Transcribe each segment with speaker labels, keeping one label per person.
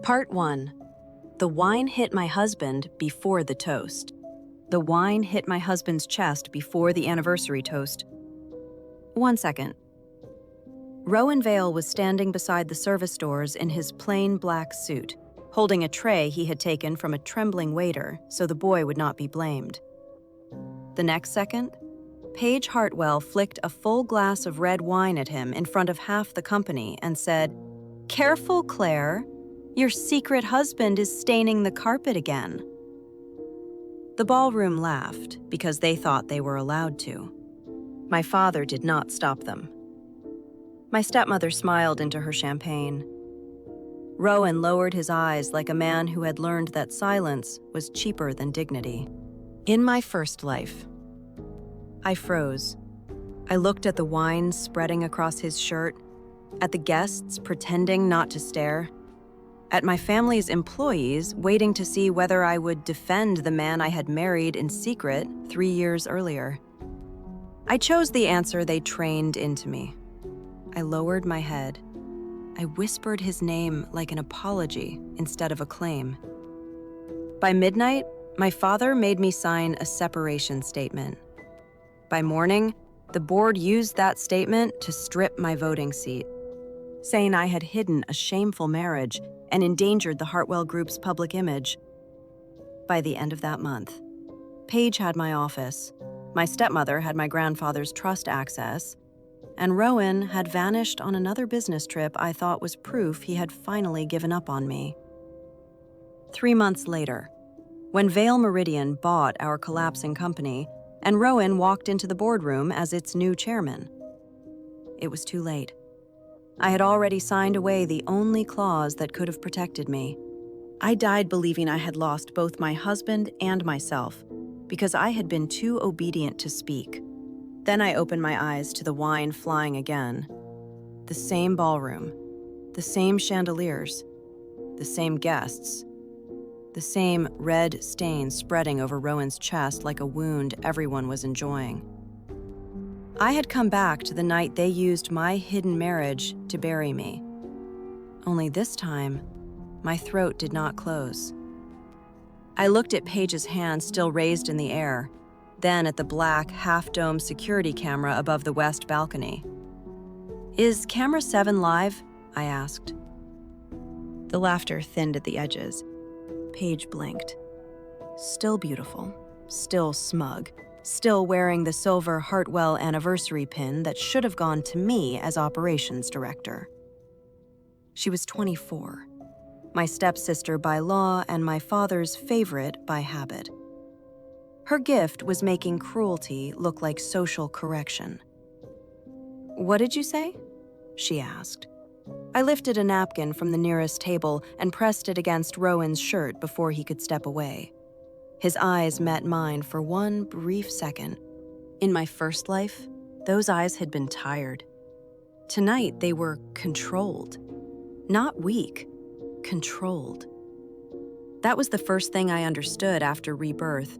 Speaker 1: Part 1. The wine hit my husband before the toast. The wine hit my husband's chest before the anniversary toast. 1 second. Rowan Vale was standing beside the service doors in his plain black suit, holding a tray he had taken from a trembling waiter so the boy would not be blamed. The next second, Paige Hartwell flicked a full glass of red wine at him in front of half the company and said, "Careful, Claire. Your secret husband is staining the carpet again." The ballroom laughed because they thought they were allowed to. My father did not stop them. My stepmother smiled into her champagne. Rowan lowered his eyes like a man who had learned that silence was cheaper than dignity. In my first life, I froze. I looked at the wine spreading across his shirt, at the guests pretending not to stare, at my family's employees waiting to see whether I would defend the man I had married in secret 3 years earlier. I chose the answer they trained into me. I lowered my head. I whispered his name like an apology instead of a claim. By midnight, my father made me sign a separation statement. By morning, the board used that statement to strip my voting seat, saying I had hidden a shameful marriage and endangered the Hartwell Group's public image. By the end of that month, Paige had my office, my stepmother had my grandfather's trust access, and Rowan had vanished on another business trip I thought was proof he had finally given up on me. 3 months later, when Vale Meridian bought our collapsing company, and Rowan walked into the boardroom as its new chairman, it was too late. I had already signed away the only clause that could have protected me. I died believing I had lost both my husband and myself because I had been too obedient to speak. Then I opened my eyes to the wine flying again. The same ballroom, the same chandeliers, the same guests, the same red stain spreading over Rowan's chest like a wound everyone was enjoying. I had come back to the night they used my hidden marriage to bury me. Only this time, my throat did not close. I looked at Paige's hand still raised in the air, then at the black, half-dome security camera above the west balcony. "Is camera 7 live?" I asked. The laughter thinned at the edges. Paige blinked. Still beautiful, still smug, still wearing the silver Hartwell anniversary pin that should have gone to me as operations director. She was 24, my stepsister by law and my father's favorite by habit. Her gift was making cruelty look like social correction. "What did you say?" she asked. I lifted a napkin from the nearest table and pressed it against Rowan's shirt before he could step away. His eyes met mine for one brief second. In my first life, those eyes had been tired. Tonight, they were controlled. Not weak, controlled. That was the first thing I understood after rebirth.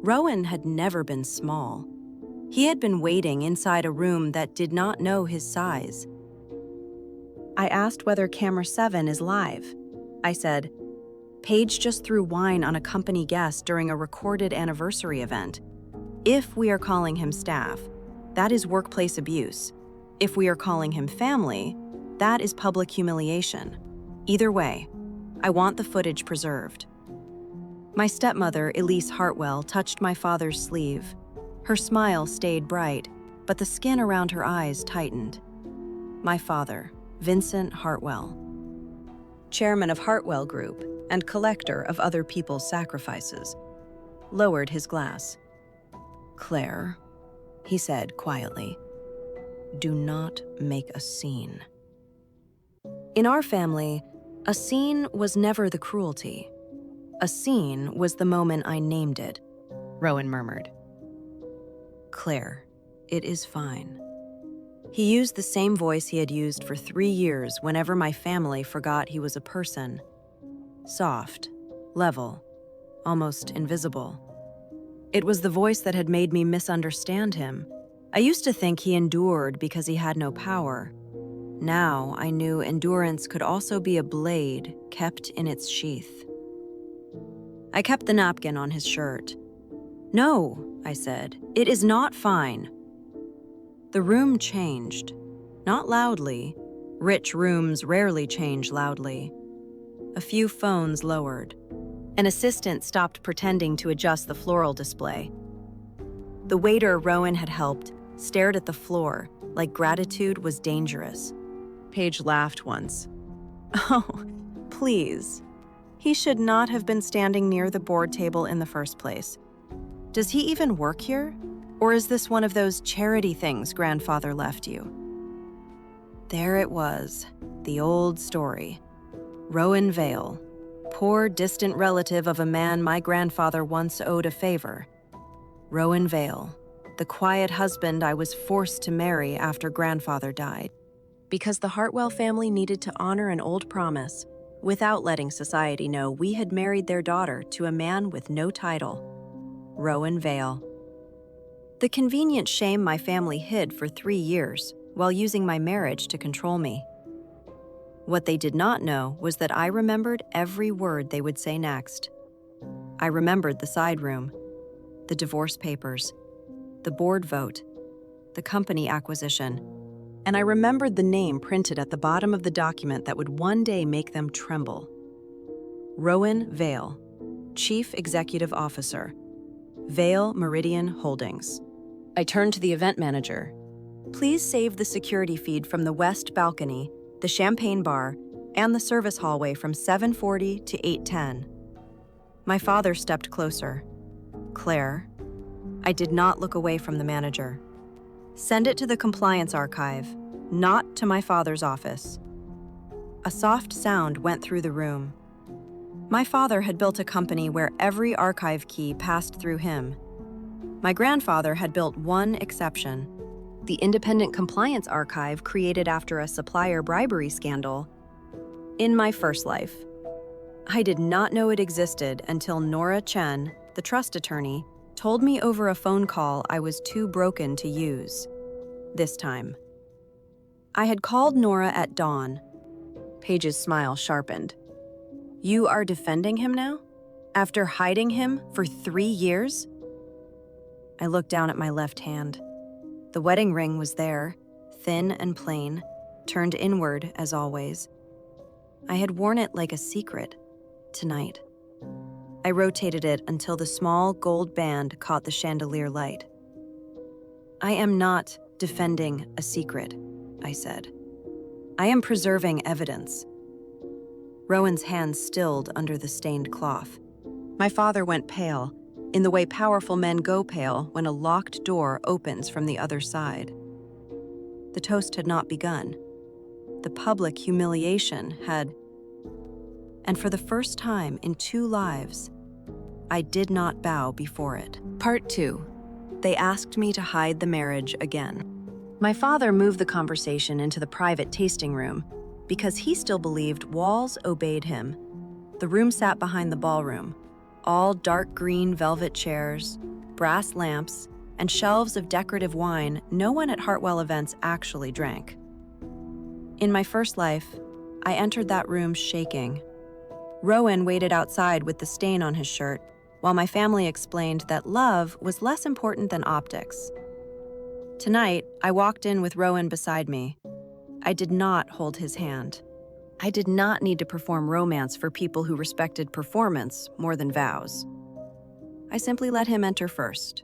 Speaker 1: Rowan had never been small. He had been waiting inside a room that did not know his size. I asked whether camera 7 is live. I said, "Paige just threw wine on a company guest during a recorded anniversary event. If we are calling him staff, that is workplace abuse. If we are calling him family, that is public humiliation. Either way, I want the footage preserved." My stepmother, Elise Hartwell, touched my father's sleeve. Her smile stayed bright, but the skin around her eyes tightened. My father, Vincent Hartwell, chairman of Hartwell Group and collector of other people's sacrifices, lowered his glass. "Claire," he said quietly, "do not make a scene." In our family, a scene was never the cruelty. A scene was the moment I named it, Rowan murmured. "Claire, it is fine." He used the same voice he had used for 3 years whenever my family forgot he was a person. Soft, level, almost invisible. It was the voice that had made me misunderstand him. I used to think he endured because he had no power. Now I knew endurance could also be a blade kept in its sheath. I kept the napkin on his shirt. "No," I said, "it is not fine." The room changed. Not loudly. Rich rooms rarely change loudly. A few phones lowered. An assistant stopped pretending to adjust the floral display. The waiter Rowan had helped stared at the floor like gratitude was dangerous. Paige laughed once. "Oh, please. He should not have been standing near the board table in the first place. Does he even work here? Or is this one of those charity things grandfather left you?" There it was, the old story. Rowan Vale, poor distant relative of a man my grandfather once owed a favor. Rowan Vale, the quiet husband I was forced to marry after grandfather died. Because the Hartwell family needed to honor an old promise, without letting society know we had married their daughter to a man with no title. Rowan Vale. The convenient shame my family hid for 3 years while using my marriage to control me. What they did not know was that I remembered every word they would say next. I remembered the side room, the divorce papers, the board vote, the company acquisition, and I remembered the name printed at the bottom of the document that would one day make them tremble. Rowan Vale, Chief Executive Officer, Vale Meridian Holdings. I turned to the event manager. "Please save the security feed from the west balcony, the champagne bar, and the service hallway from 7:40 to 8:10. My father stepped closer. "Claire." I did not look away from the manager. "Send it to the compliance archive, not to my father's office." A soft sound went through the room. My father had built a company where every archive key passed through him. My grandfather had built one exception. The independent compliance archive created after a supplier bribery scandal. In my first life. I did not know it existed until Nora Chen, the trust attorney, told me over a phone call I was too broken to use. This time. I had called Nora at dawn. Paige's smile sharpened. "You are defending him now? After hiding him for 3 years?" I looked down at my left hand. The wedding ring was there, thin and plain, turned inward as always. I had worn it like a secret, tonight. I rotated it until the small gold band caught the chandelier light. "I am not defending a secret," I said. "I am preserving evidence." Rowan's hands stilled under the stained cloth. My father went pale, in the way powerful men go pale when a locked door opens from the other side. The toast had not begun. The public humiliation had. And for the first time in 2 lives, I did not bow before it. Part 2. They asked me to hide the marriage again. My father moved the conversation into the private tasting room because he still believed walls obeyed him. The room sat behind the ballroom, all dark green velvet chairs, brass lamps, and shelves of decorative wine no one at Hartwell events actually drank. In my first life, I entered that room shaking. Rowan waited outside with the stain on his shirt, while my family explained that love was less important than optics. Tonight, I walked in with Rowan beside me. I did not hold his hand. I did not need to perform romance for people who respected performance more than vows. I simply let him enter first.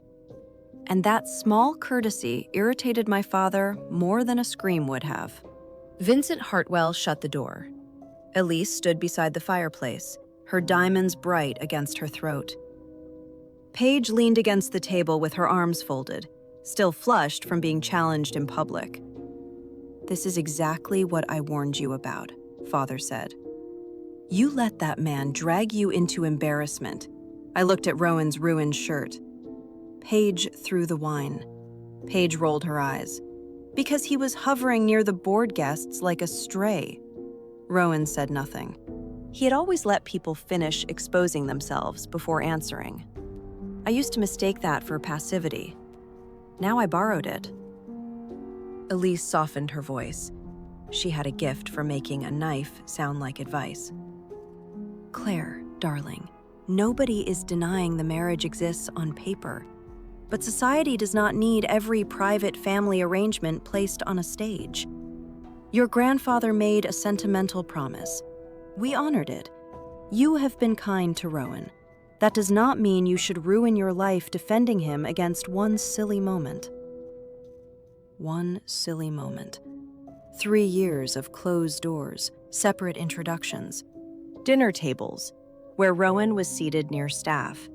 Speaker 1: And that small courtesy irritated my father more than a scream would have. Vincent Hartwell shut the door. Elise stood beside the fireplace, her diamonds bright against her throat. Paige leaned against the table with her arms folded, still flushed from being challenged in public. "This is exactly what I warned you about," Father said. "You let that man drag you into embarrassment." I looked at Rowan's ruined shirt. Paige threw the wine. Paige rolled her eyes. "Because he was hovering near the board guests like a stray." Rowan said nothing. He had always let people finish exposing themselves before answering. I used to mistake that for passivity. Now I borrowed it. Elise softened her voice. She had a gift for making a knife sound like advice. Claire, darling, nobody is denying the marriage exists on paper, but society does not need every private family arrangement placed on a stage. Your grandfather made a sentimental promise. We honored it. You have been kind to Rowan. That does not mean you should ruin your life defending him against one silly moment. One silly moment. 3 years of closed doors, separate introductions, dinner tables, where Rowan was seated near staff,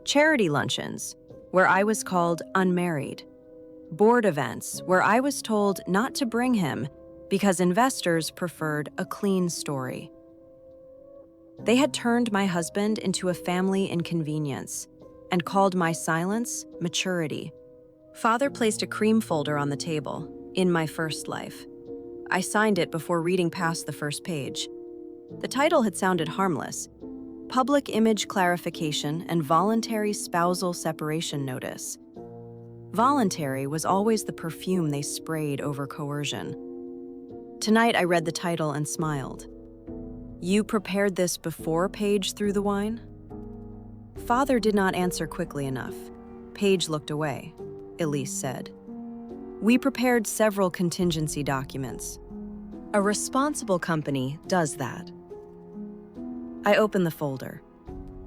Speaker 1: charity luncheons, where I was called unmarried, board events where I was told not to bring him because investors preferred a clean story. They had turned my husband into a family inconvenience and called my silence maturity. Father placed a cream folder on the table, in my first life. I signed it before reading past the first page. The title had sounded harmless: Public Image Clarification and Voluntary Spousal Separation Notice. Voluntary was always the perfume they sprayed over coercion. Tonight I read the title and smiled. You prepared this before Paige threw the wine? Father did not answer quickly enough. Paige looked away. Elise said, We prepared several contingency documents. A responsible company does that. I opened the folder.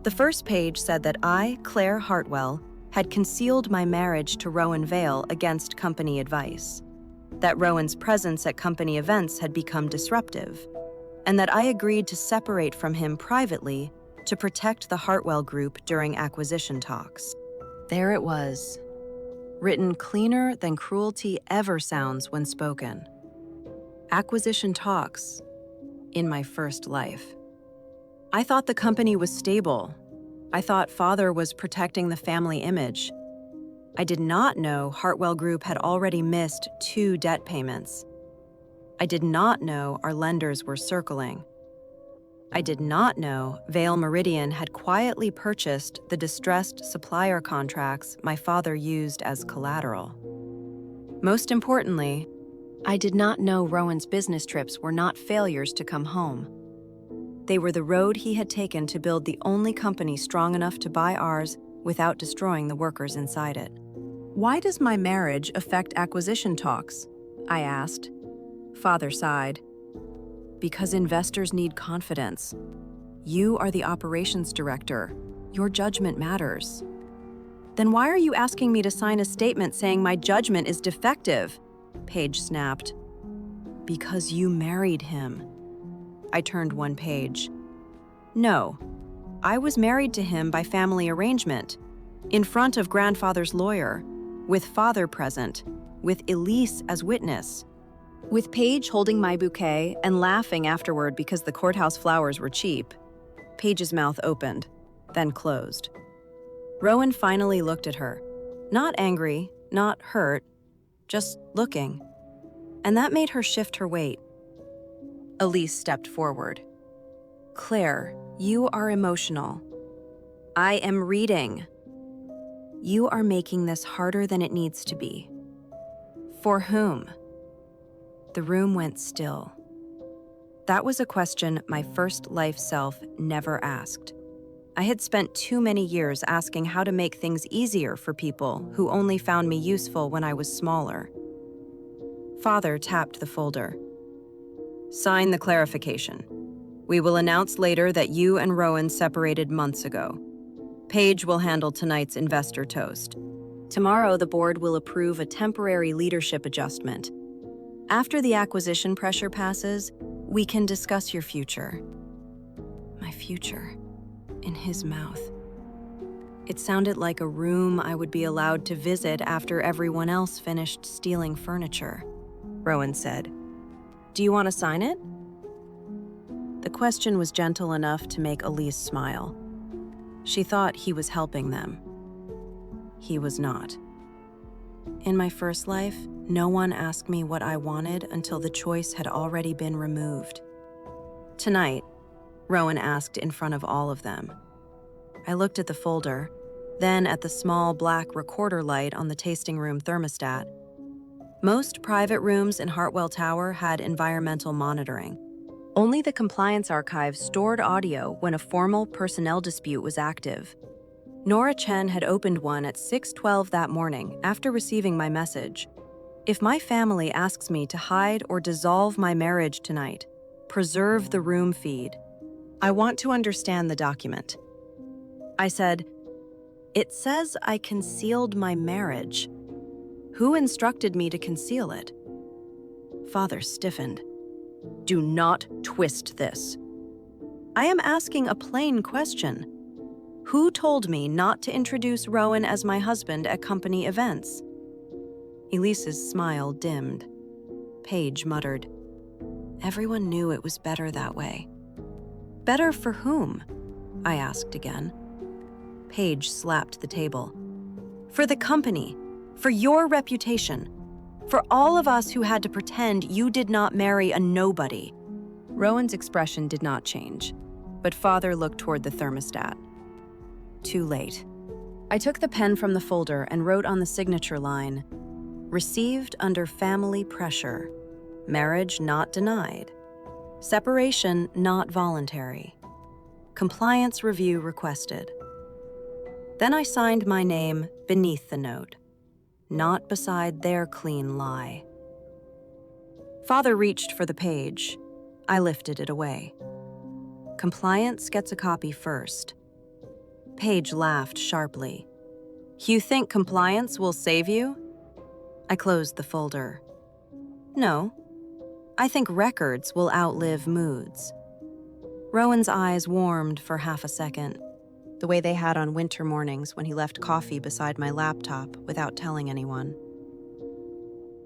Speaker 1: The first page said that I, Claire Hartwell, had concealed my marriage to Rowan Vale against company advice, that Rowan's presence at company events had become disruptive, and that I agreed to separate from him privately to protect the Hartwell Group during acquisition talks. There it was, written cleaner than cruelty ever sounds when spoken. Acquisition talks in my first life. I thought the company was stable. I thought Father was protecting the family image. I did not know Hartwell Group had already missed 2 debt payments. I did not know our lenders were circling. I did not know Vale Meridian had quietly purchased the distressed supplier contracts my father used as collateral. Most importantly, I did not know Rowan's business trips were not failures to come home. They were the road he had taken to build the only company strong enough to buy ours without destroying the workers inside it. Why does my marriage affect acquisition talks? I asked. Father sighed. Because investors need confidence. You are the operations director. Your judgment matters. Then why are you asking me to sign a statement saying my judgment is defective? Paige snapped. Because you married him. I turned one page. No, I was married to him by family arrangement, in front of grandfather's lawyer, with father present, with Elise as witness, with Paige holding my bouquet and laughing afterward because the courthouse flowers were cheap. Paige's mouth opened, then closed. Rowan finally looked at her, not angry, not hurt, just looking, and that made her shift her weight. Elise stepped forward. Claire, you are emotional. I am reading. You are making this harder than it needs to be. For whom? The room went still. That was a question my first life self never asked. I had spent too many years asking how to make things easier for people who only found me useful when I was smaller. Father tapped the folder. Sign the clarification. We will announce later that you and Rowan separated months ago. Paige will handle tonight's investor toast. Tomorrow, the board will approve a temporary leadership adjustment. After the acquisition pressure passes, we can discuss your future. My future, in his mouth. It sounded like a room I would be allowed to visit after everyone else finished stealing furniture. Rowan said, Do you want to sign it? The question was gentle enough to make Elise smile. She thought he was helping them. He was not. In my first life, no one asked me what I wanted until the choice had already been removed. Tonight, Rowan asked in front of all of them. I looked at the folder, then at the small black recorder light on the tasting room thermostat. Most private rooms in Hartwell Tower had environmental monitoring. Only the compliance archive stored audio when a formal personnel dispute was active. Nora Chen had opened one at 6:12 that morning after receiving my message. If my family asks me to hide or dissolve my marriage tonight, preserve the room feed. I want to understand the document. I said, "It says I concealed my marriage. Who instructed me to conceal it?" Father stiffened. "Do not twist this. I am asking a plain question. Who told me not to introduce Rowan as my husband at company events?" Elise's smile dimmed. Paige muttered, "Everyone knew it was better that way." "Better for whom?" I asked again. Paige slapped the table. "For the company, for your reputation, for all of us who had to pretend you did not marry a nobody." Rowan's expression did not change, but Father looked toward the thermostat. Too late. I took the pen from the folder and wrote on the signature line, "Received under family pressure. Marriage not denied. Separation not voluntary. Compliance review requested." Then I signed my name beneath the note, not beside their clean lie. Father reached for the page. I lifted it away. "Compliance gets a copy first." Paige laughed sharply. "You think compliance will save you?" I closed the folder. "No, I think records will outlive moods." Rowan's eyes warmed for half a second, the way they had on winter mornings when he left coffee beside my laptop without telling anyone.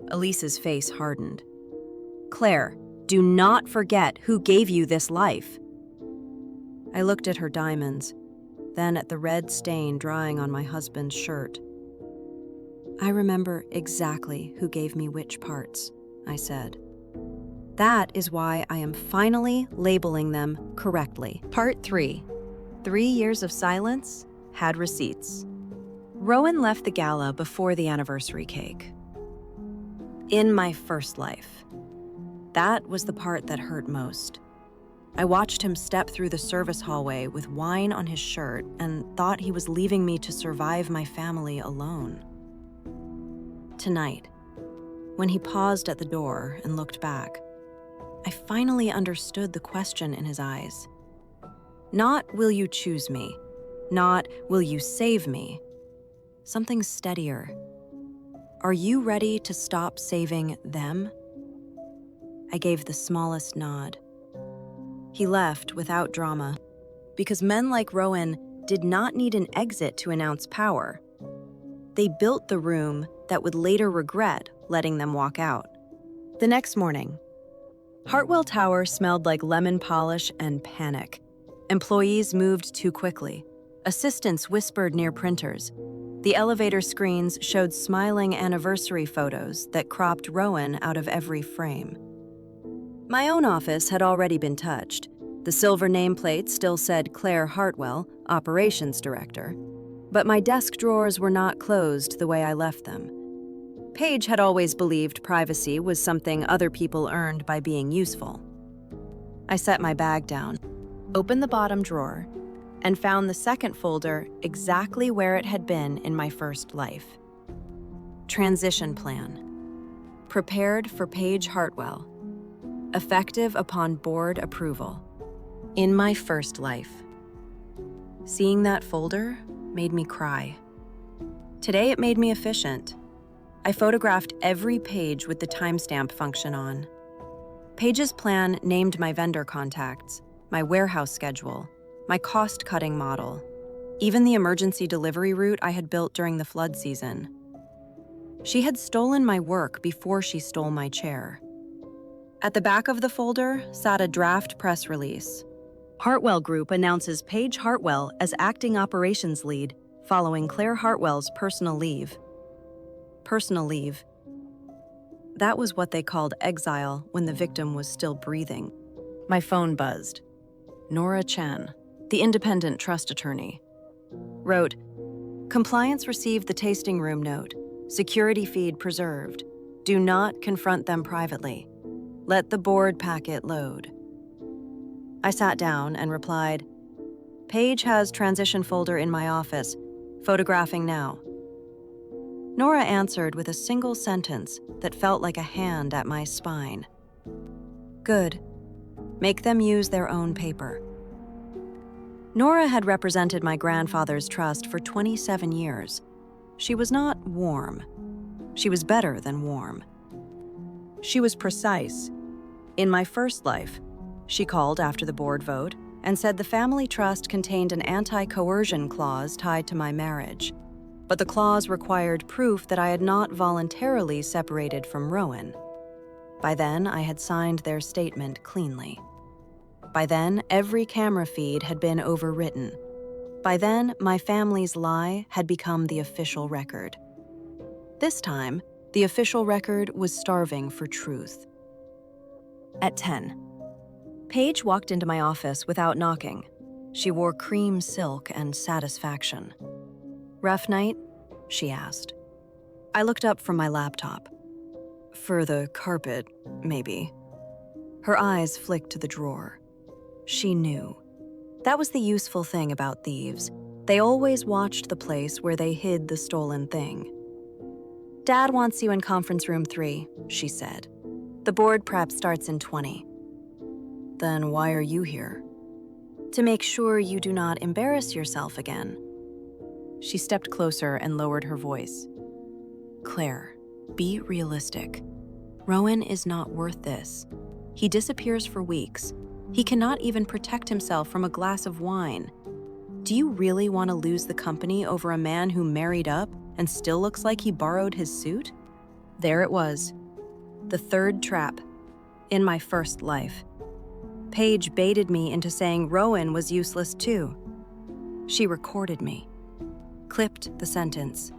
Speaker 1: Elise's face hardened. "Claire, do not forget who gave you this life." I looked at her diamonds, then at the red stain drying on my husband's shirt. "I remember exactly who gave me which parts," I said. "That is why I am finally labeling them correctly." Part 3. 3 years of silence had receipts. Rowan left the gala before the anniversary cake. In my first life. That was the part that hurt most. I watched him step through the service hallway with wine on his shirt and thought he was leaving me to survive my family alone. Tonight, when he paused at the door and looked back, I finally understood the question in his eyes. Not, "Will you choose me?" Not, "Will you save me?" Something steadier. "Are you ready to stop saving them?" I gave the smallest nod. He left without drama, because men like Rowan did not need an exit to announce power. They built the room that would later regret letting them walk out. The next morning, Hartwell Tower smelled like lemon polish and panic. Employees moved too quickly. Assistants whispered near printers. The elevator screens showed smiling anniversary photos that cropped Rowan out of every frame. My own office had already been touched. The silver nameplate still said Claire Hartwell, Operations Director. But my desk drawers were not closed the way I left them. Paige had always believed privacy was something other people earned by being useful. I set my bag down, opened the bottom drawer, and found the second folder exactly where it had been in my first life. Transition plan. Prepared for Paige Hartwell. Effective upon board approval. In my first life. Seeing that folder made me cry. Today it made me efficient. I photographed every page with the timestamp function on. Paige's plan named my vendor contacts, my warehouse schedule, my cost-cutting model, even the emergency delivery route I had built during the flood season. She had stolen my work before she stole my chair. At the back of the folder sat a draft press release. Hartwell Group announces Paige Hartwell as acting operations lead following Claire Hartwell's personal leave. Personal leave. That was what they called exile when the victim was still breathing. My phone buzzed. Nora Chen, the independent trust attorney, wrote, "Compliance received the tasting room note. Security feed preserved. Do not confront them privately. Let the board packet load. I sat down and replied, Paige has transition folder in my office, photographing now. Nora answered with a single sentence that felt like a hand at my spine. Good. Make them use their own paper. Nora had represented my grandfather's trust for 27 years. She was not warm. She was better than warm. She was precise. In my first life, she called after the board vote and said the family trust contained an anti-coercion clause tied to my marriage. But the clause required proof that I had not voluntarily separated from Rowan. By then, I had signed their statement cleanly. By then, every camera feed had been overwritten. By then, my family's lie had become the official record. This time, the official record was starving for truth. At 10. Paige walked into my office without knocking. She wore cream silk and satisfaction. Rough night? She asked. I looked up from my laptop. For the carpet, maybe. Her eyes flicked to the drawer. She knew. That was the useful thing about thieves. They always watched the place where they hid the stolen thing. Dad wants you in conference room 3, she said. The board prep starts in 20. Then why are you here? To make sure you do not embarrass yourself again. She stepped closer and lowered her voice. Claire, be realistic. Rowan is not worth this. He disappears for weeks. He cannot even protect himself from a glass of wine. Do you really want to lose the company over a man who married up and still looks like he borrowed his suit? There it was. The third trap. In my first life. Paige baited me into saying Rowan was useless too. She recorded me, clipped the sentence,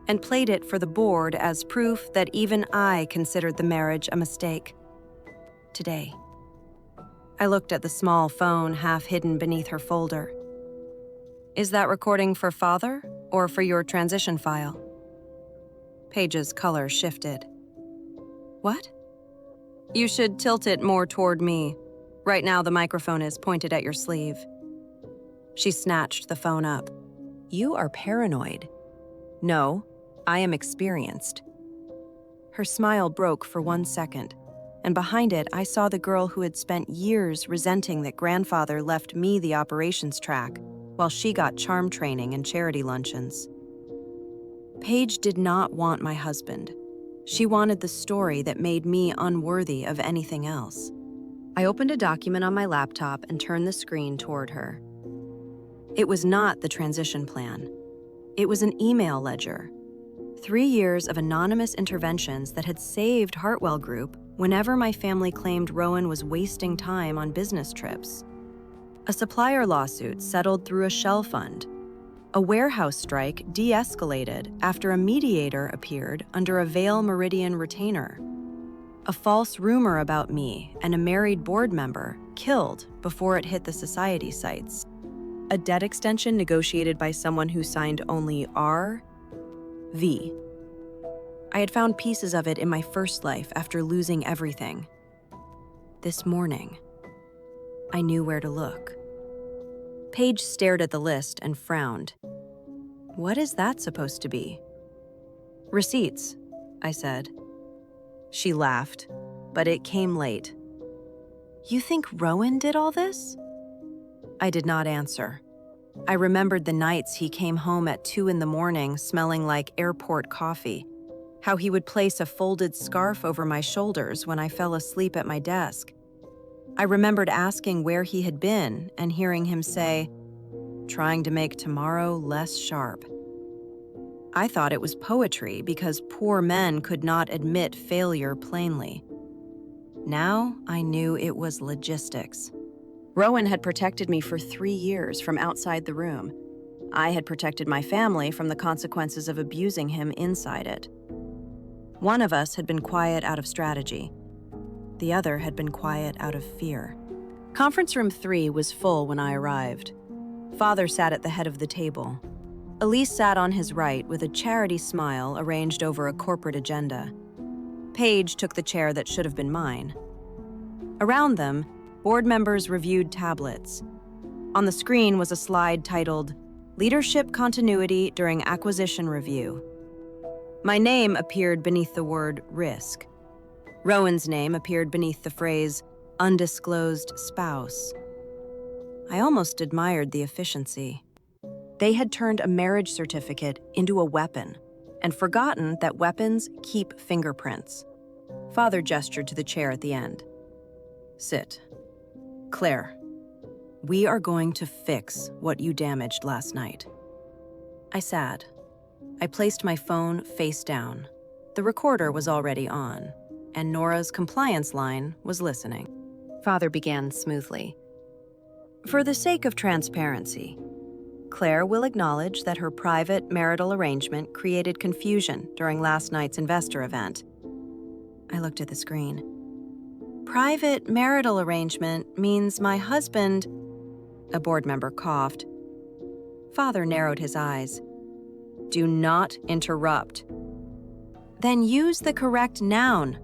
Speaker 1: and played it for the board as proof that even I considered the marriage a mistake. Today. I looked at the small phone half hidden beneath her folder. Is that recording for father or for your transition file? Paige's color shifted. What? You should tilt it more toward me. Right now the microphone is pointed at your sleeve. She snatched the phone up. You are paranoid. No, I am experienced. Her smile broke for 1 second, and behind it I saw the girl who had spent years resenting that grandfather left me the operations track while she got charm training and charity luncheons. Paige did not want my husband. She wanted the story that made me unworthy of anything else. I opened a document on my laptop and turned the screen toward her. It was not the transition plan. It was an email ledger. 3 years of anonymous interventions that had saved Hartwell Group whenever my family claimed Rowan was wasting time on business trips. A supplier lawsuit settled through a shell fund. A warehouse strike de-escalated after a mediator appeared under a Vail Meridian retainer. A false rumor about me and a married board member killed before it hit the society sites. A debt extension negotiated by someone who signed only R, V. I had found pieces of it in my first life after losing everything. This morning, I knew where to look. Paige stared at the list and frowned. What is that supposed to be? Receipts, I said. She laughed, but it came late. You think Rowan did all this? I did not answer. I remembered the nights he came home at 2 a.m. smelling like airport coffee, how he would place a folded scarf over my shoulders when I fell asleep at my desk. I remembered asking where he had been and hearing him say, trying to make tomorrow less sharp. I thought it was poetry because poor men could not admit failure plainly. Now I knew it was logistics. Rowan had protected me for 3 years from outside the room. I had protected my family from the consequences of abusing him inside it. One of us had been quiet out of strategy. The other had been quiet out of fear. Conference room 3 was full when I arrived. Father sat at the head of the table. Elise sat on his right with a charity smile arranged over a corporate agenda. Paige took the chair that should have been mine. Around them, board members reviewed tablets. On the screen was a slide titled, "Leadership Continuity During Acquisition Review." My name appeared beneath the word risk. Rowan's name appeared beneath the phrase, "undisclosed spouse." I almost admired the efficiency. They had turned a marriage certificate into a weapon and forgotten that weapons keep fingerprints. Father gestured to the chair at the end. "Sit. Claire, we are going to fix what you damaged last night." I sat. I placed my phone face down. The recorder was already on, and Nora's compliance line was listening. Father began smoothly. "For the sake of transparency, Claire will acknowledge that her private marital arrangement created confusion during last night's investor event." I looked at the screen. "Private marital arrangement means my husband..." A board member coughed. Father narrowed his eyes. "Do not interrupt." "Then use the correct noun."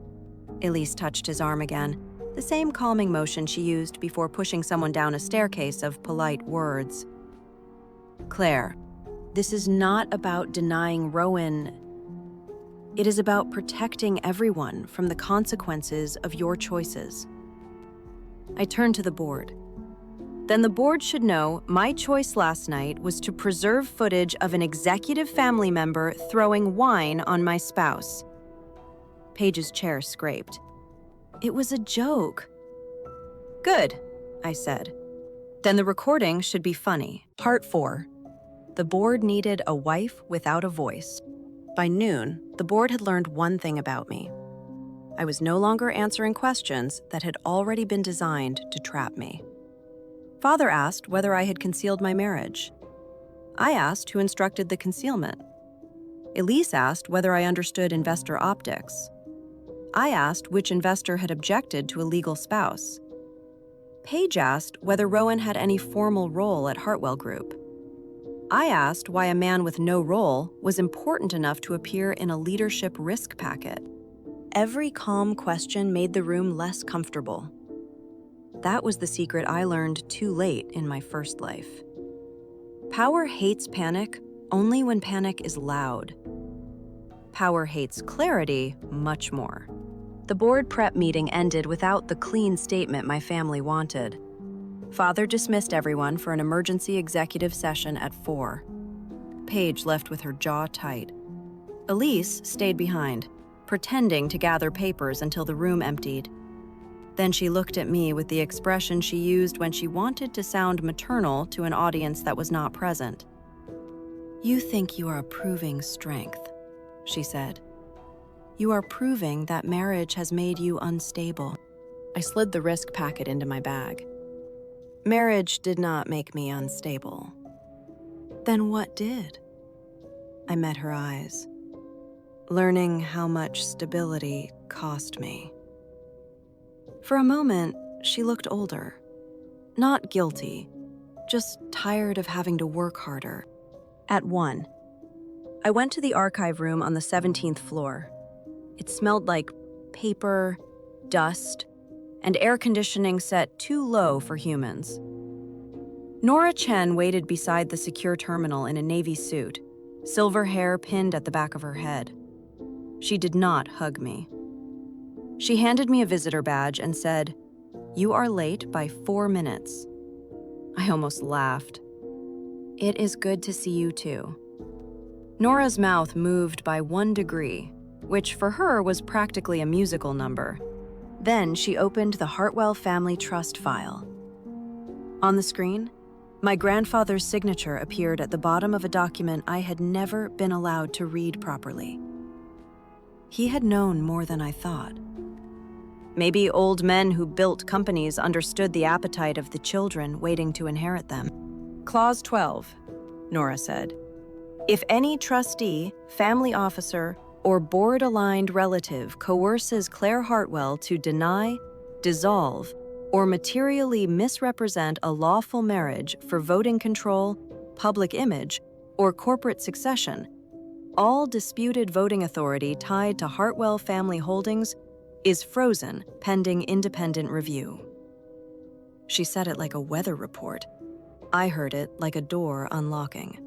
Speaker 1: Elise touched his arm again, the same calming motion she used before pushing someone down a staircase of polite words. "Claire, this is not about denying Rowan. It is about protecting everyone from the consequences of your choices." I turned to the board. "Then the board should know my choice last night was to preserve footage of an executive family member throwing wine on my spouse." Paige's chair scraped. "It was a joke." "Good," I said. "Then the recording should be funny." Part 4. The board needed a wife without a voice. By noon, the board had learned one thing about me. I was no longer answering questions that had already been designed to trap me. Father asked whether I had concealed my marriage. I asked who instructed the concealment. Elise asked whether I understood investor optics. I asked which investor had objected to a legal spouse. Paige asked whether Rowan had any formal role at Hartwell Group. I asked why a man with no role was important enough to appear in a leadership risk packet. Every calm question made the room less comfortable. That was the secret I learned too late in my first life. Power hates panic only when panic is loud. Power hates clarity much more. The board prep meeting ended without the clean statement my family wanted. Father dismissed everyone for an emergency executive session at 4. Paige left with her jaw tight. Elise stayed behind, pretending to gather papers until the room emptied. Then she looked at me with the expression she used when she wanted to sound maternal to an audience that was not present. "You think you are proving strength," she said. "You are proving that marriage has made you unstable." I slid the risk packet into my bag. "Marriage did not make me unstable." "Then what did?" I met her eyes. "Learning how much stability cost me." For a moment, she looked older. Not guilty, just tired of having to work harder. At 1, I went to the archive room on the 17th floor. It smelled like paper, dust, and air conditioning set too low for humans. Nora Chen waited beside the secure terminal in a navy suit, silver hair pinned at the back of her head. She did not hug me. She handed me a visitor badge and said, "You are late by 4 minutes." I almost laughed. "It is good to see you too." Nora's mouth moved by 1 degree, which for her was practically a musical number. Then she opened the Hartwell Family Trust file. On the screen, my grandfather's signature appeared at the bottom of a document I had never been allowed to read properly. He had known more than I thought. Maybe old men who built companies understood the appetite of the children waiting to inherit them. Clause 12, Nora said. If any trustee, family officer, or board-aligned relative coerces Claire Hartwell to deny, dissolve, or materially misrepresent a lawful marriage for voting control, public image, or corporate succession, All disputed voting authority tied to Hartwell Family Holdings is frozen pending independent review. She said it like a weather report. I heard it like a door unlocking.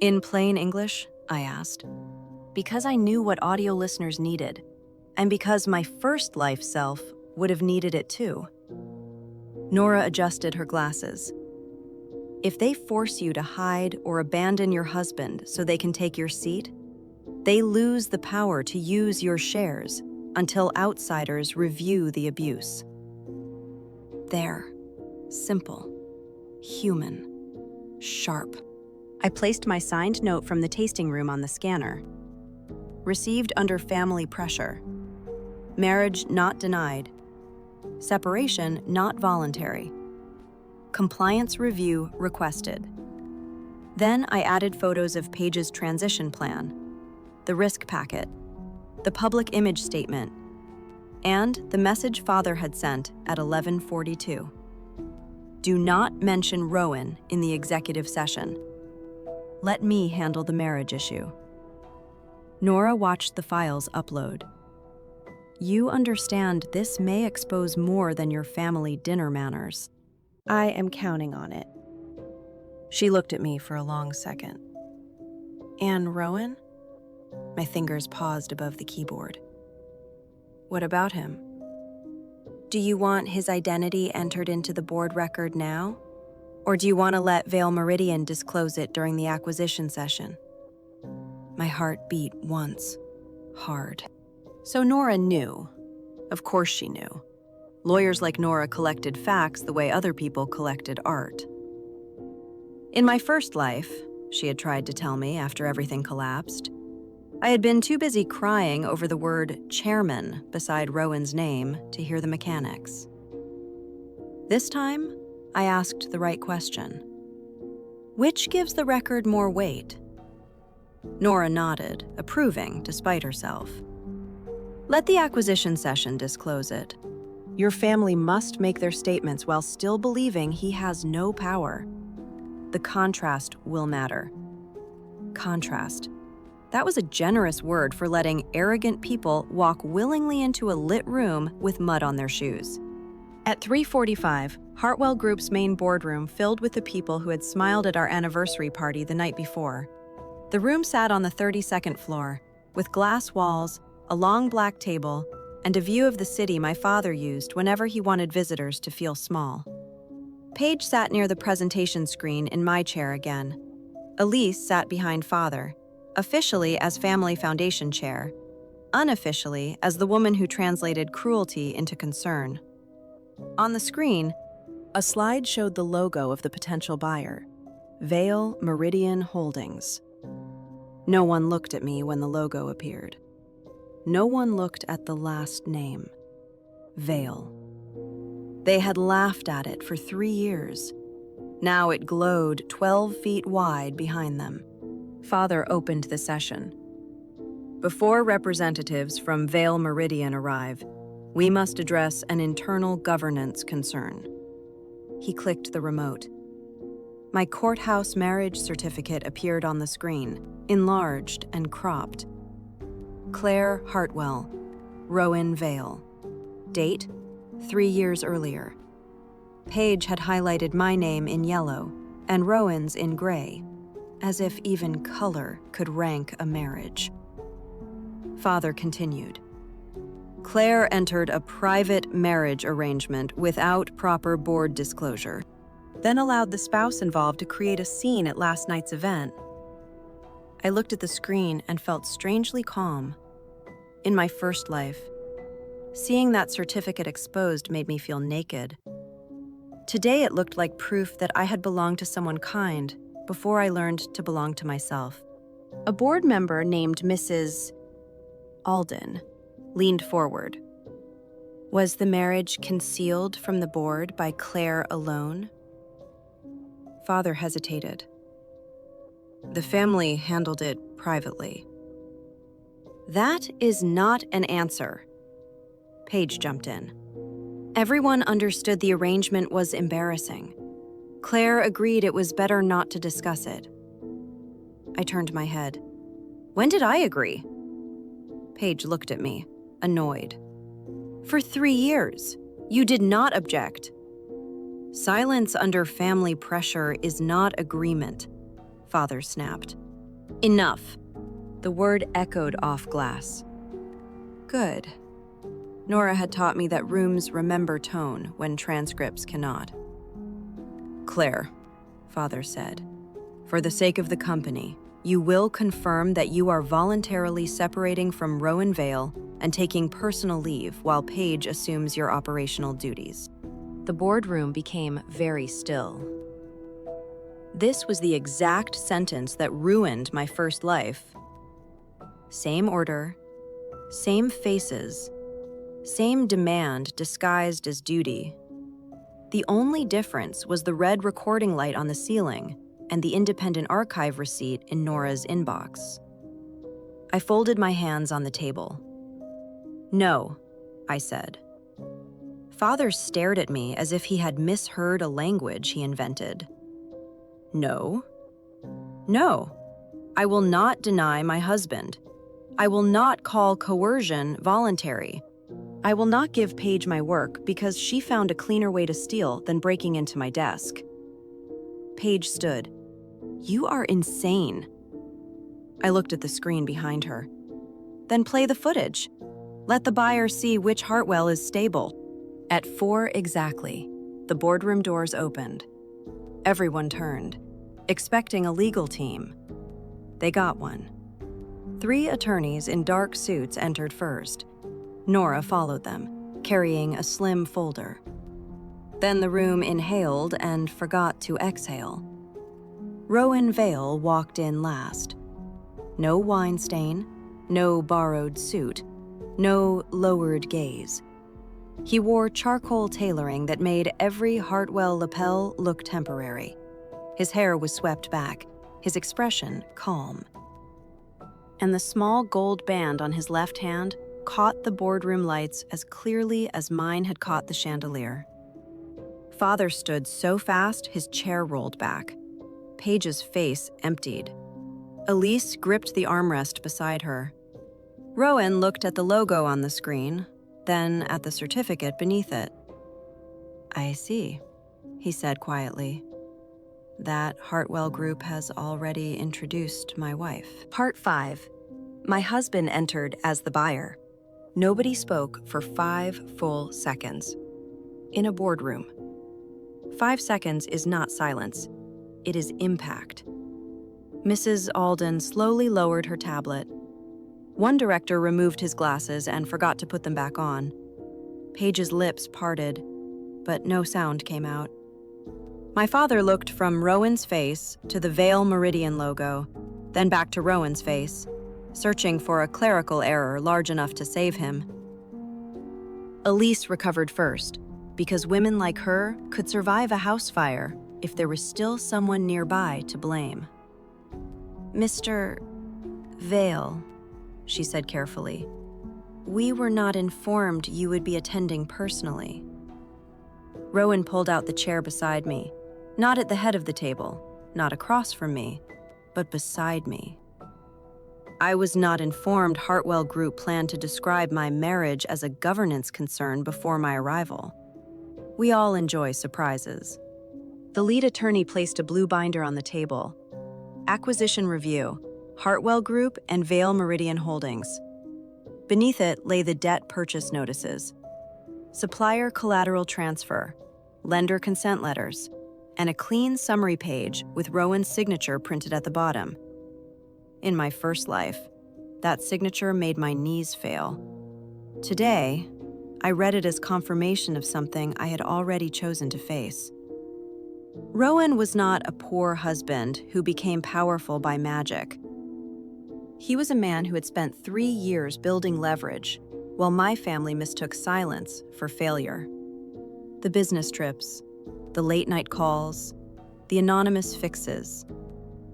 Speaker 1: In plain English, I asked, because I knew what audio listeners needed, and because my first life self would have needed it too. Nora adjusted her glasses. If they force you to hide or abandon your husband so they can take your seat, they lose the power to use your shares until outsiders review the abuse. There, simple, human, sharp. I placed my signed note from the tasting room on the scanner. Received under family pressure. Marriage not denied. Separation not voluntary. Compliance review requested. Then I added photos of Paige's transition plan, the risk packet, the public image statement, and the message father had sent at 11:42. Do not mention Rowan in the executive session. Let me handle the marriage issue. Nora watched the files upload. You understand this may expose more than your family dinner manners. I am counting on it. She looked at me for a long second. And Rowan? My fingers paused above the keyboard. What about him? Do you want his identity entered into the board record now? Or do you want to let Vale Meridian disclose it during the acquisition session? My heart beat once, hard. So Nora knew. Of course she knew. Lawyers like Nora collected facts the way other people collected art. In my first life, she had tried to tell me after everything collapsed, I had been too busy crying over the word chairman beside Rowan's name to hear the mechanics. This time, I asked the right question. Which gives the record more weight? Nora nodded, approving despite herself. Let the acquisition session disclose it. Your family must make their statements while still believing he has no power. The contrast will matter. Contrast. That was a generous word for letting arrogant people walk willingly into a lit room with mud on their shoes. At 3:45, Hartwell Group's main boardroom filled with the people who had smiled at our anniversary party the night before. The room sat on the 32nd floor, with glass walls, a long black table, and a view of the city my father used whenever he wanted visitors to feel small. Paige sat near the presentation screen in my chair again. Elise sat behind father, officially as Family Foundation chair, unofficially as the woman who translated cruelty into concern. On the screen, a slide showed the logo of the potential buyer, Vale Meridian Holdings. No one looked at me when the logo appeared. No one looked at the last name, Vale. They had laughed at it for 3 years. Now it glowed 12 feet wide behind them. Father opened the session. Before representatives from Vale Meridian arrive, we must address an internal governance concern. He clicked the remote. My courthouse marriage certificate appeared on the screen, enlarged and cropped. Claire Hartwell, Rowan Vale. Date, 3 years earlier. Paige had highlighted my name in yellow and Rowan's in gray, as if even color could rank a marriage. Father continued. Claire entered a private marriage arrangement without proper board disclosure, then allowed the spouse involved to create a scene at last night's event. I looked at the screen and felt strangely calm. In my first life, seeing that certificate exposed made me feel naked. Today it looked like proof that I had belonged to someone kind before I learned to belong to myself. A board member named Mrs. Alden leaned forward. Was the marriage concealed from the board by Claire alone? Father hesitated. The family handled it privately. That is not an answer. Paige jumped in. Everyone understood the arrangement was embarrassing. Claire agreed it was better not to discuss it. I turned my head. When did I agree? Paige looked at me, annoyed. For 3 years. You did not object. Silence under family pressure is not agreement, Father snapped. Enough. The word echoed off glass. Good. Nora had taught me that rooms remember tone when transcripts cannot. Claire, Father said, for the sake of the company, you will confirm that you are voluntarily separating from Rowan Vale and taking personal leave while Paige assumes your operational duties. The boardroom became very still. This was the exact sentence that ruined my first life. Same order, same faces, same demand disguised as duty. The only difference was the red recording light on the ceiling and the independent archive receipt in Nora's inbox. I folded my hands on the table. No, I said. Father stared at me as if he had misheard a language he invented. No. No. I will not deny my husband. I will not call coercion voluntary. I will not give Paige my work because she found a cleaner way to steal than breaking into my desk. Paige stood. You are insane. I looked at the screen behind her. Then play the footage. Let the buyer see which Hartwell is stable. At 4 exactly, the boardroom doors opened. Everyone turned, expecting a legal team. They got one. 3 attorneys in dark suits entered first. Nora followed them, carrying a slim folder. Then the room inhaled and forgot to exhale. Rowan Vale walked in last. No wine stain, no borrowed suit, no lowered gaze. He wore charcoal tailoring that made every Hartwell lapel look temporary. His hair was swept back, his expression calm. And the small gold band on his left hand caught the boardroom lights as clearly as mine had caught the chandelier. Father stood so fast his chair rolled back. Paige's face emptied. Elise gripped the armrest beside her. Rowan looked at the logo on the screen, then at the certificate beneath it. I see, he said quietly. That Hartwell group has already introduced my wife. Part 5. My husband entered as the buyer. Nobody spoke for 5 full seconds. In a boardroom. 5 seconds is not silence. It is impact. Mrs. Alden slowly lowered her tablet. One director removed his glasses and forgot to put them back on. Paige's lips parted, but no sound came out. My father looked from Rowan's face to the Vale Meridian logo, then back to Rowan's face, searching for a clerical error large enough to save him. Elise recovered first, because women like her could survive a house fire if there was still someone nearby to blame. Mr. Vale, she said carefully, we were not informed you would be attending personally. Rowan pulled out the chair beside me, not at the head of the table, not across from me, but beside me. I was not informed Hartwell Group planned to describe my marriage as a governance concern before my arrival. We all enjoy surprises. The lead attorney placed a blue binder on the table. Acquisition Review, Hartwell Group and Vale Meridian Holdings. Beneath it lay the debt purchase notices, supplier collateral transfer, lender consent letters, and a clean summary page with Rowan's signature printed at the bottom. In my first life, that signature made my knees fail. Today, I read it as confirmation of something I had already chosen to face. Rowan was not a poor husband who became powerful by magic. He was a man who had spent 3 years building leverage, while my family mistook silence for failure. The business trips, the late-night calls, the anonymous fixes,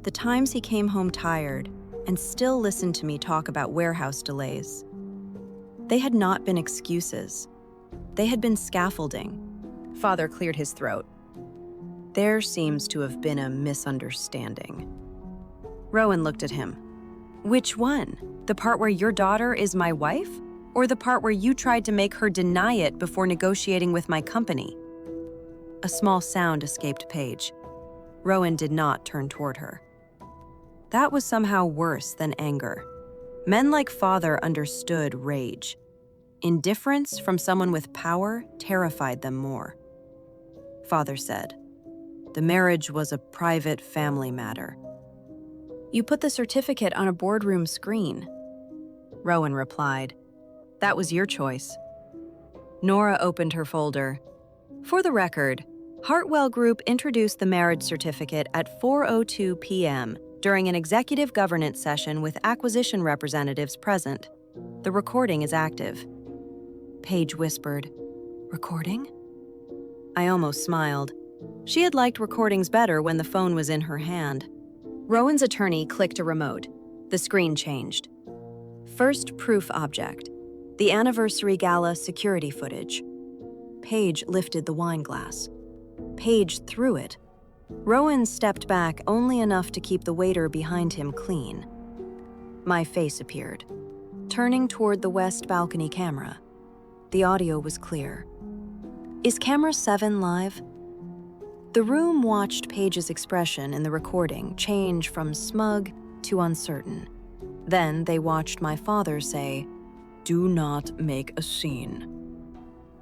Speaker 1: the times he came home tired and still listened to me talk about warehouse delays. They had not been excuses. They had been scaffolding. Father cleared his throat. There seems to have been a misunderstanding. Rowan looked at him. Which one? The part where your daughter is my wife? Or the part where you tried to make her deny it before negotiating with my company? A small sound escaped Paige. Rowan did not turn toward her. That was somehow worse than anger. Men like Father understood rage. Indifference from someone with power terrified them more. Father said, "The marriage was a private family matter." "You put the certificate on a boardroom screen." Rowan replied, "That was your choice." Nora opened her folder. For the record, Hartwell Group introduced the marriage certificate at 4:02 p.m. during an executive governance session with acquisition representatives present. The recording is active. Paige whispered, "Recording?" I almost smiled. She had liked recordings better when the phone was in her hand. Rowan's attorney clicked a remote. The screen changed. First proof object, the anniversary gala security footage. Paige lifted the wine glass. Paige threw it. Rowan stepped back only enough to keep the waiter behind him clean. My face appeared, turning toward the west balcony camera. The audio was clear. "Is camera 7 live?" The room watched Paige's expression in the recording change from smug to uncertain. Then they watched my father say, "Do not make a scene."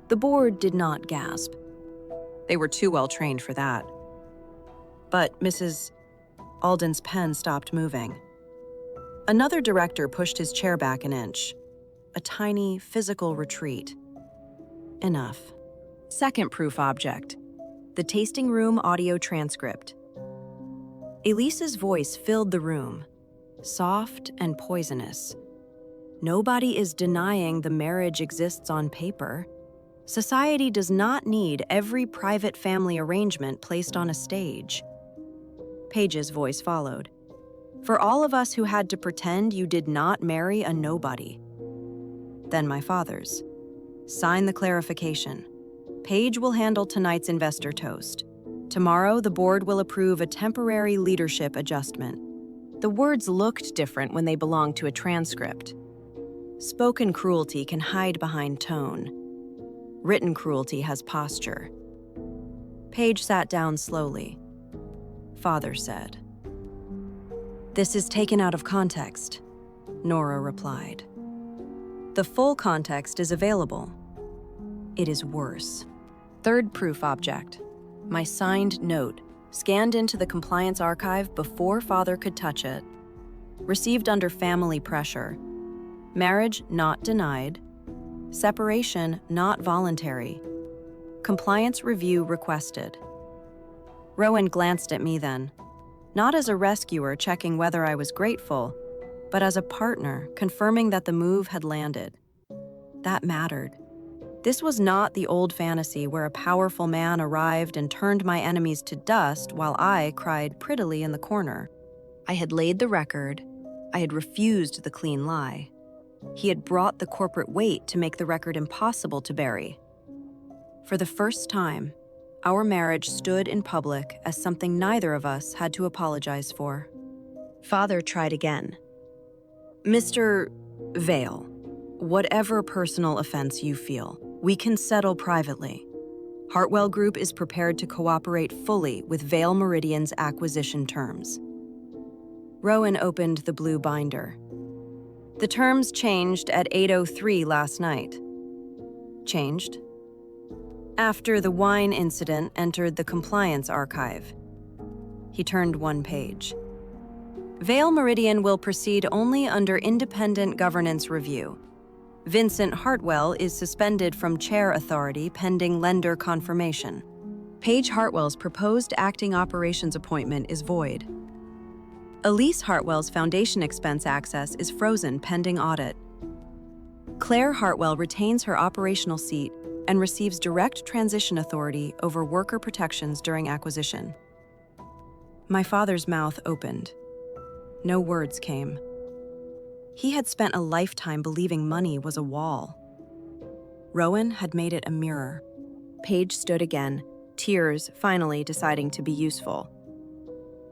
Speaker 1: The board did not gasp. They were too well trained for that. But Mrs. Alden's pen stopped moving. Another director pushed his chair back an inch. A tiny physical retreat. Enough. Second proof object, the tasting room audio transcript. Elise's voice filled the room, soft and poisonous. Nobody is denying the marriage exists on paper. Society does not need every private family arrangement placed on a stage. Paige's voice followed. For all of us who had to pretend you did not marry a nobody. Then my father's. Sign the clarification. Paige will handle tonight's investor toast. Tomorrow, the board will approve a temporary leadership adjustment. The words looked different when they belonged to a transcript. Spoken cruelty can hide behind tone. Written cruelty has posture. Paige sat down slowly. Father said, "This is taken out of context," Nora replied. "The full context is available. It is worse." Third proof object, my signed note, scanned into the compliance archive before Father could touch it. Received under family pressure. Marriage not denied. Separation not voluntary. Compliance review requested. Rowan glanced at me then, not as a rescuer checking whether I was grateful, but as a partner confirming that the move had landed. That mattered. This was not the old fantasy where a powerful man arrived and turned my enemies to dust while I cried prettily in the corner. I had laid the record. I had refused the clean lie. He had brought the corporate weight to make the record impossible to bury. For the first time, our marriage stood in public as something neither of us had to apologize for. Father tried again. "Mr. Vale, whatever personal offense you feel, we can settle privately. Hartwell Group is prepared to cooperate fully with Vale Meridian's acquisition terms." Rowan opened the blue binder. "The terms changed at 8:03 last night." "Changed?" "After the wine incident entered the compliance archive." He turned one page. "Vale Meridian will proceed only under independent governance review. Vincent Hartwell is suspended from chair authority pending lender confirmation. Paige Hartwell's proposed acting operations appointment is void. Elise Hartwell's foundation expense access is frozen pending audit. Claire Hartwell retains her operational seat and receives direct transition authority over worker protections during acquisition." My father's mouth opened. No words came. He had spent a lifetime believing money was a wall. Rowan had made it a mirror. Paige stood again, tears finally deciding to be useful.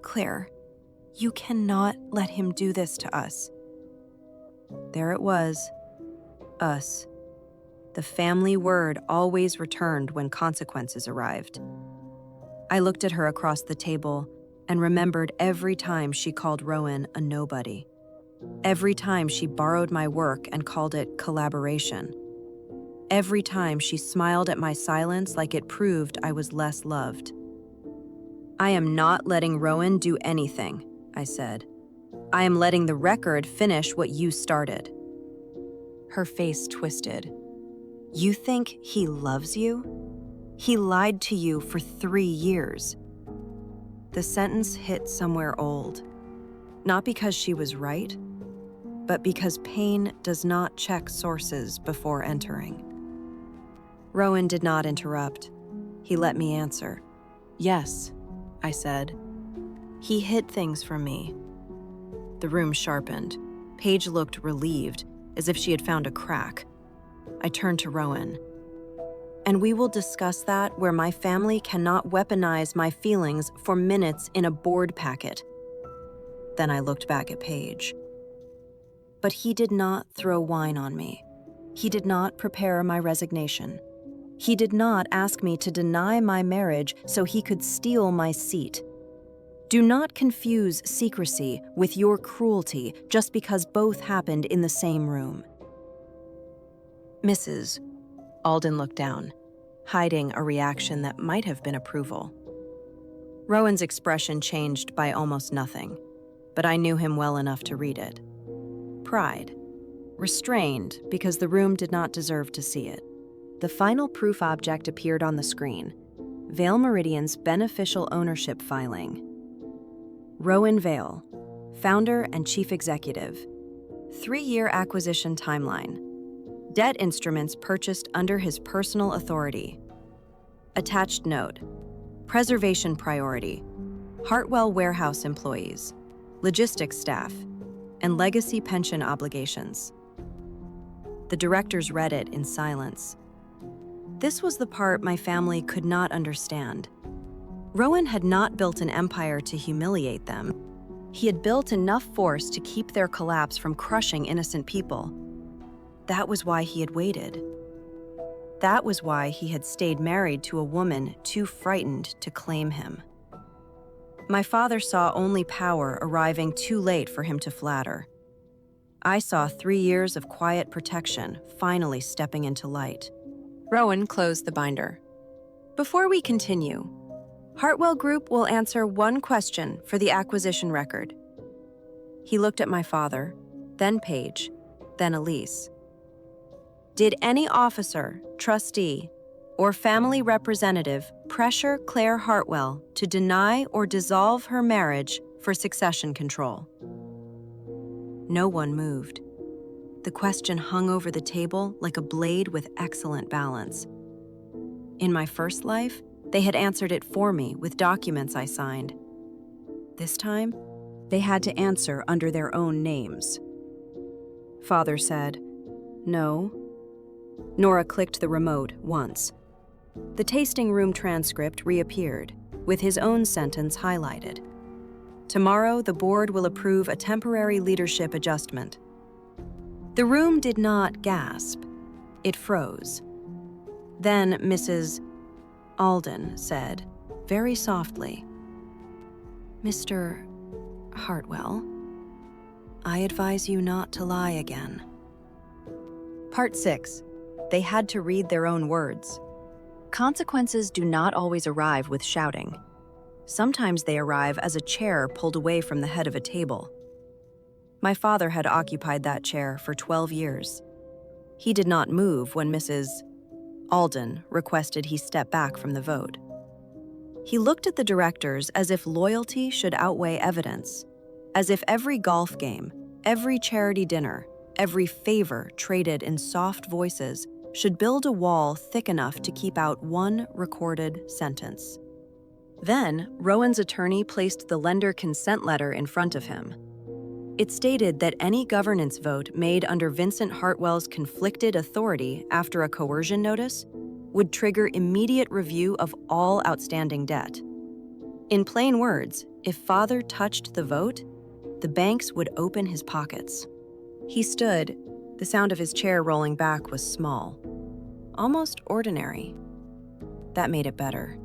Speaker 1: "Claire, you cannot let him do this to us. There it was. Us. The family word always returned when consequences arrived. I looked at her across the table and remembered every time she called Rowan a nobody. Every time she borrowed my work and called it collaboration. Every time she smiled at my silence like it proved I was less loved. I am not letting Rowan do anything, I said. I am letting the record finish what you started. Her face twisted. You think he loves you? He lied to you for 3 years. The sentence hit somewhere old, not because she was right, but because pain does not check sources before entering. Rowan did not interrupt. He let me answer. Yes, I said. He hid things from me. The room sharpened. Paige looked relieved, as if she had found a crack. I turned to Rowan. And we will discuss that where my family cannot weaponize my feelings for minutes in a board packet. Then I looked back at Paige. But he did not throw wine on me. He did not prepare my resignation. He did not ask me to deny my marriage so he could steal my seat. Do not confuse secrecy with your cruelty just because both happened in the same room. Mrs. Alden looked down, hiding a reaction that might have been approval. Rowan's expression changed by almost nothing, but I knew him well enough to read it. Pride. Restrained because the room did not deserve to see it. The final proof object appeared on the screen. Vale Meridian's beneficial ownership filing. Rowan Vale, founder and chief executive. 3-year acquisition timeline. Debt instruments purchased under his personal authority. Attached note. Preservation priority. Hartwell warehouse employees, logistics staff, and legacy pension obligations. The directors read it in silence. This was the part my family could not understand. Rowan had not built an empire to humiliate them. He had built enough force to keep their collapse from crushing innocent people. That was why he had waited. That was why he had stayed married to a woman too frightened to claim him. My father saw only power arriving too late for him to flatter. I saw 3 years of quiet protection finally stepping into light. Rowan closed the binder. Before we continue, Hartwell Group will answer one question for the acquisition record. He looked at my father, then Paige, then Elise. Did any officer, trustee, or family representative pressure Claire Hartwell to deny or dissolve her marriage for succession control? No one moved. The question hung over the table like a blade with excellent balance. In my first life, they had answered it for me with documents I signed. This time, they had to answer under their own names. Father said, "No." Nora clicked the remote once. The tasting room transcript reappeared, with his own sentence highlighted. Tomorrow, the board will approve a temporary leadership adjustment. The room did not gasp. It froze. Then Mrs. Alden said, very softly, "Mr. Hartwell, I advise you not to lie again." Part 6. They had to read their own words. Consequences do not always arrive with shouting. Sometimes they arrive as a chair pulled away from the head of a table. My father had occupied that chair for 12 years. He did not move when Mrs. Alden requested he step back from the vote. He looked at the directors as if loyalty should outweigh evidence, as if every golf game, every charity dinner, every favor traded in soft voices should build a wall thick enough to keep out one recorded sentence. Then, Rowan's attorney placed the lender consent letter in front of him. It stated that any governance vote made under Vincent Hartwell's conflicted authority after a coercion notice would trigger immediate review of all outstanding debt. In plain words, if Father touched the vote, the banks would open his pockets. He stood. The sound of his chair rolling back was small, almost ordinary. That made it better.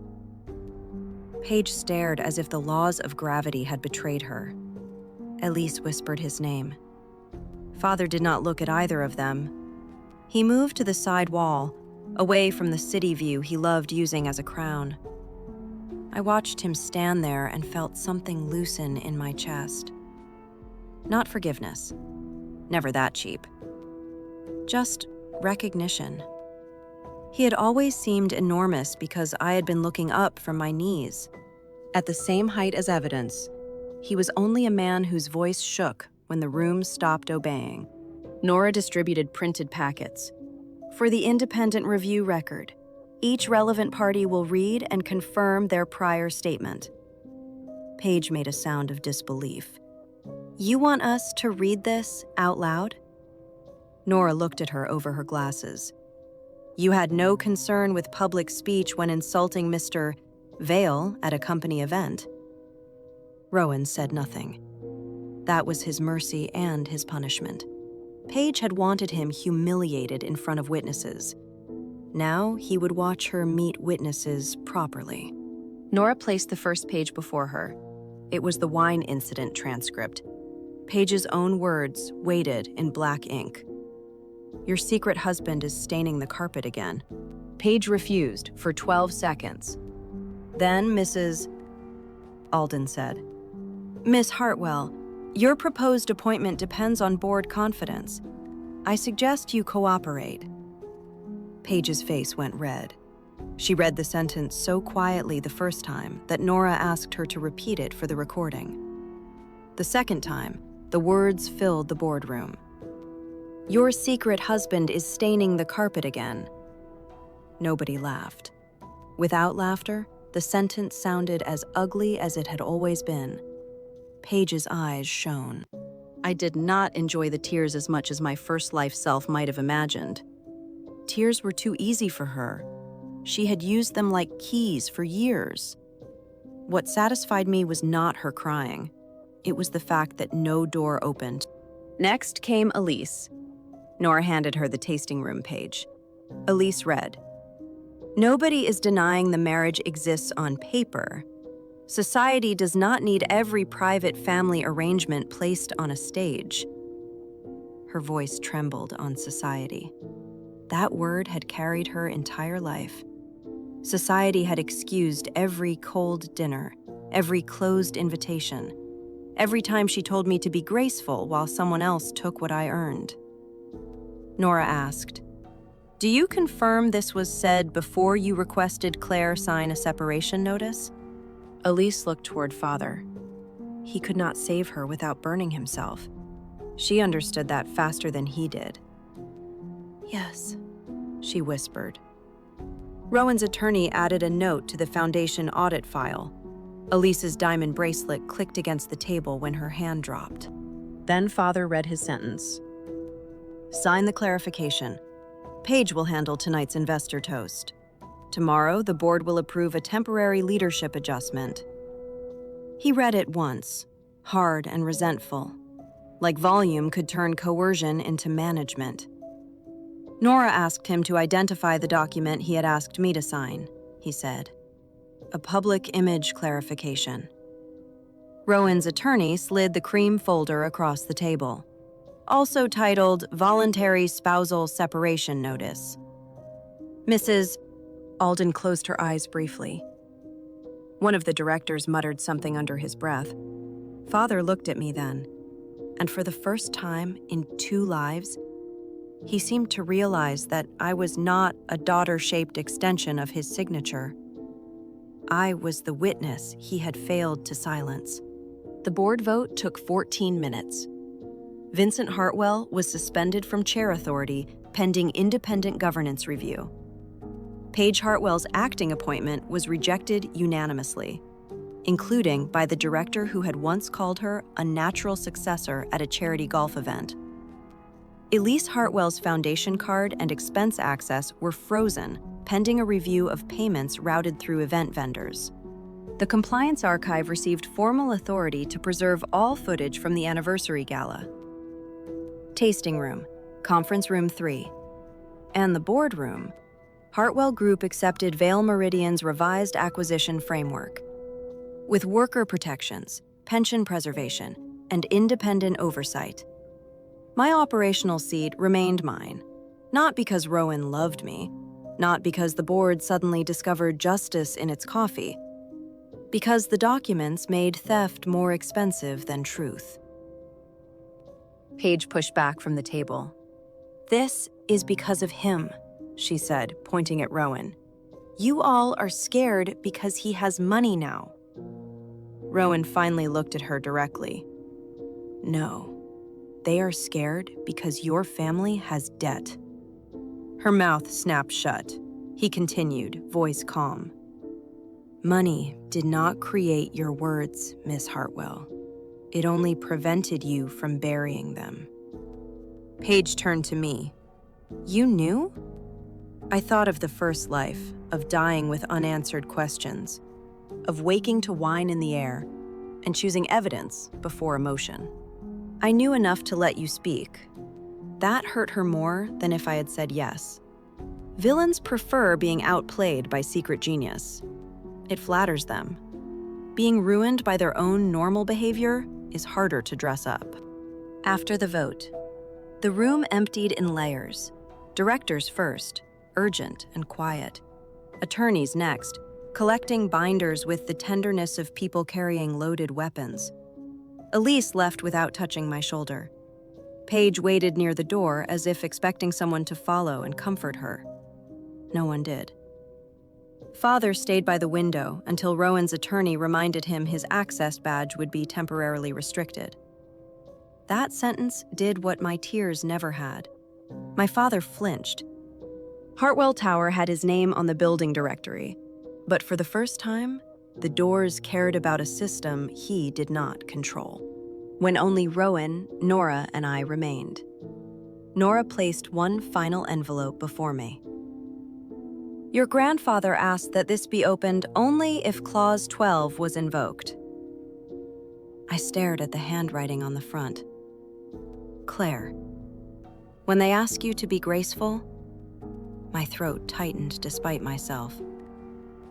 Speaker 1: Paige stared as if the laws of gravity had betrayed her. Elise whispered his name. Father did not look at either of them. He moved to the side wall, away from the city view he loved using as a crown. I watched him stand there and felt something loosen in my chest. Not forgiveness. Never that cheap. Just recognition. He had always seemed enormous because I had been looking up from my knees. At the same height as evidence, he was only a man whose voice shook when the room stopped obeying. Nora distributed printed packets. For the independent review record, each relevant party will read and confirm their prior statement. Paige made a sound of disbelief. You want us to read this out loud? Nora looked at her over her glasses. You had no concern with public speech when insulting Mr. Vale at a company event. Rowan said nothing. That was his mercy and his punishment. Paige had wanted him humiliated in front of witnesses. Now he would watch her meet witnesses properly. Nora placed the first page before her. It was the wine incident transcript. Paige's own words weighted in black ink. Your secret husband is staining the carpet again. Paige refused for 12 seconds. Then Mrs. Alden said, Miss Hartwell, your proposed appointment depends on board confidence. I suggest you cooperate. Paige's face went red. She read the sentence so quietly the first time that Nora asked her to repeat it for the recording. The second time, the words filled the boardroom. Your secret husband is staining the carpet again. Nobody laughed. Without laughter, the sentence sounded as ugly as it had always been. Paige's eyes shone. I did not enjoy the tears as much as my first life self might have imagined. Tears were too easy for her. She had used them like keys for years. What satisfied me was not her crying. It was the fact that no door opened. Next came Elise. Nora handed her the tasting room page. Elise read, Nobody is denying the marriage exists on paper. Society does not need every private family arrangement placed on a stage. Her voice trembled on society. That word had carried her entire life. Society had excused every cold dinner, every closed invitation, every time she told me to be graceful while someone else took what I earned. Nora asked, Do you confirm this was said before you requested Claire sign a separation notice? Elise looked toward Father. He could not save her without burning himself. She understood that faster than he did. Yes, she whispered. Rowan's attorney added a note to the foundation audit file. Elise's diamond bracelet clicked against the table when her hand dropped. Then Father read his sentence. Sign the clarification. Paige will handle tonight's investor toast. Tomorrow, the board will approve a temporary leadership adjustment. He read it once, hard and resentful, like volume could turn coercion into management. Nora asked him to identify the document he had asked me to sign, he said. A public image clarification. Rowan's attorney slid the cream folder across the table, also titled Voluntary Spousal Separation Notice. Mrs. Alden closed her eyes briefly. One of the directors muttered something under his breath. Father looked at me then, and for the first time in 2 lives, he seemed to realize that I was not a daughter-shaped extension of his signature. I was the witness he had failed to silence. The board vote took 14 minutes. Vincent Hartwell was suspended from chair authority pending independent governance review. Paige Hartwell's acting appointment was rejected unanimously, including by the director who had once called her a natural successor at a charity golf event. Elise Hartwell's foundation card and expense access were frozen, pending a review of payments routed through event vendors. The Compliance Archive received formal authority to preserve all footage from the anniversary gala. Tasting room, conference room 3. And the boardroom, Hartwell Group accepted Vale Meridian's revised acquisition framework. With worker protections, pension preservation, and independent oversight. My operational seat remained mine, not because Rowan loved me, not because the board suddenly discovered justice in its coffee, because the documents made theft more expensive than truth. Paige pushed back from the table. "This is because of him," she said, pointing at Rowan. "You all are scared because he has money now." Rowan finally looked at her directly. "No, they are scared because your family has debt." Her mouth snapped shut. He continued, voice calm. "Money did not create your words, Miss Hartwell. It only prevented you from burying them." Paige turned to me. "You knew?" I thought of the first life, of dying with unanswered questions, of waking to wine in the air, and choosing evidence before emotion. "I knew enough to let you speak." That hurt her more than if I had said yes. Villains prefer being outplayed by secret genius. It flatters them. Being ruined by their own normal behavior is harder to dress up. After the vote, the room emptied in layers. Directors first, urgent and quiet. Attorneys next, collecting binders with the tenderness of people carrying loaded weapons. Elise left without touching my shoulder. Paige waited near the door as if expecting someone to follow and comfort her. No one did. Father stayed by the window until Rowan's attorney reminded him his access badge would be temporarily restricted. That sentence did what my tears never had. My father flinched. Hartwell Tower had his name on the building directory, but for the first time, the doors cared about a system he did not control. When only Rowan, Nora, and I remained. Nora placed one final envelope before me. "Your grandfather asked that this be opened only if Clause 12 was invoked." I stared at the handwriting on the front. "Claire, when they ask you to be graceful," my throat tightened despite myself.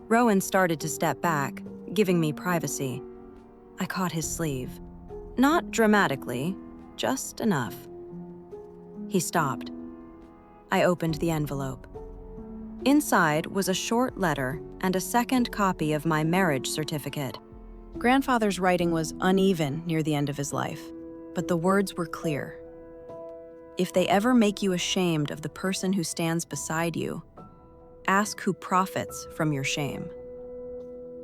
Speaker 1: Rowan started to step back, giving me privacy. I caught his sleeve. Not dramatically, just enough. He stopped. I opened the envelope. Inside was a short letter and a second copy of my marriage certificate. Grandfather's writing was uneven near the end of his life, but the words were clear. "If they ever make you ashamed of the person who stands beside you, ask who profits from your shame.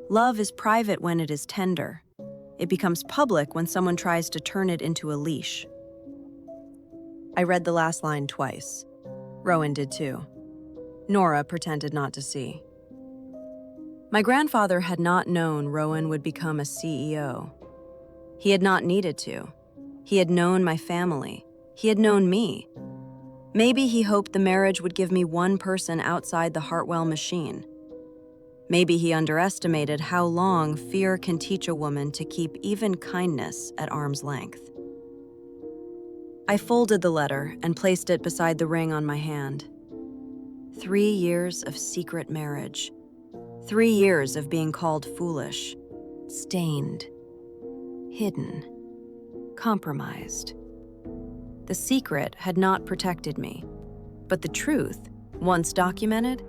Speaker 1: Love is private when it is tender. It becomes public when someone tries to turn it into a leash." I read the last line twice. Rowan did too. Nora pretended not to see. My grandfather had not known Rowan would become a CEO. He had not needed to. He had known my family. He had known me. Maybe he hoped the marriage would give me one person outside the Hartwell machine. Maybe he underestimated how long fear can teach a woman to keep even kindness at arm's length. I folded the letter and placed it beside the ring on my hand. 3 years of secret marriage. 3 years of being called foolish, stained, hidden, compromised. The secret had not protected me, but the truth, once documented,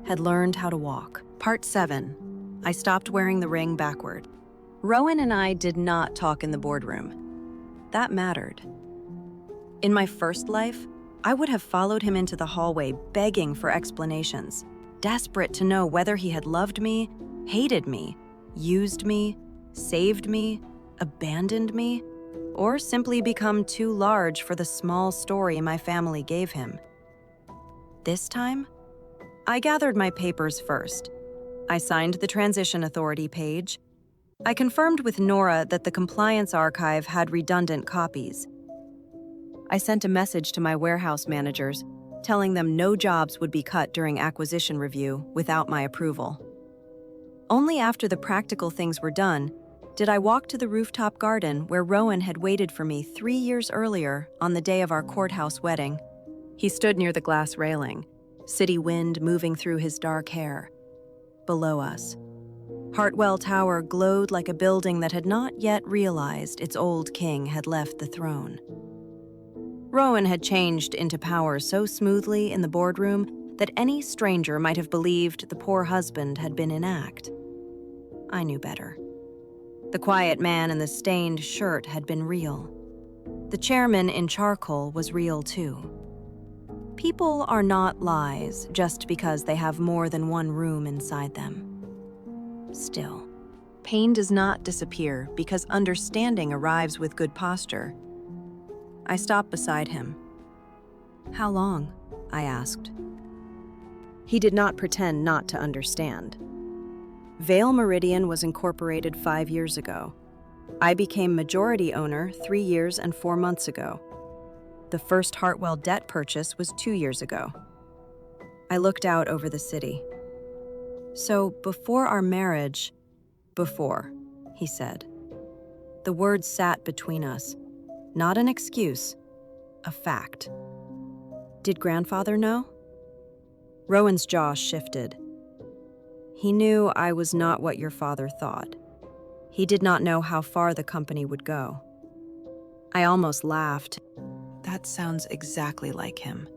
Speaker 1: had learned how to walk. Part 7. I stopped wearing the ring backward. Rowan and I did not talk in the boardroom. That mattered. In my first life, I would have followed him into the hallway begging for explanations, desperate to know whether he had loved me, hated me, used me, saved me, abandoned me, or simply become too large for the small story my family gave him. This time, I gathered my papers first. I signed the transition authority page. I confirmed with Nora that the compliance archive had redundant copies. I sent a message to my warehouse managers, telling them no jobs would be cut during acquisition review without my approval. Only after the practical things were done did I walk to the rooftop garden where Rowan had waited for me 3 years earlier on the day of our courthouse wedding. He stood near the glass railing, city wind moving through his dark hair. Below us, Hartwell Tower glowed like a building that had not yet realized its old king had left the throne. Rowan had changed into power so smoothly in the boardroom that any stranger might have believed the poor husband had been in act. I knew better. The quiet man in the stained shirt had been real. The chairman in charcoal was real too. People are not lies just because they have more than one room inside them. Still, pain does not disappear because understanding arrives with good posture. I stopped beside him. "How long?" I asked. He did not pretend not to understand. Vale Meridian was incorporated 5 years ago. I became majority owner 3 years and 4 months ago. The first Hartwell debt purchase was 2 years ago. I looked out over the city. "So before our marriage," "Before," he said. The words sat between us. Not an excuse, a fact. "Did grandfather know?" Rowan's jaw shifted. "He knew I was not what your father thought. He did not know how far the company would go." I almost laughed. That sounds exactly like him.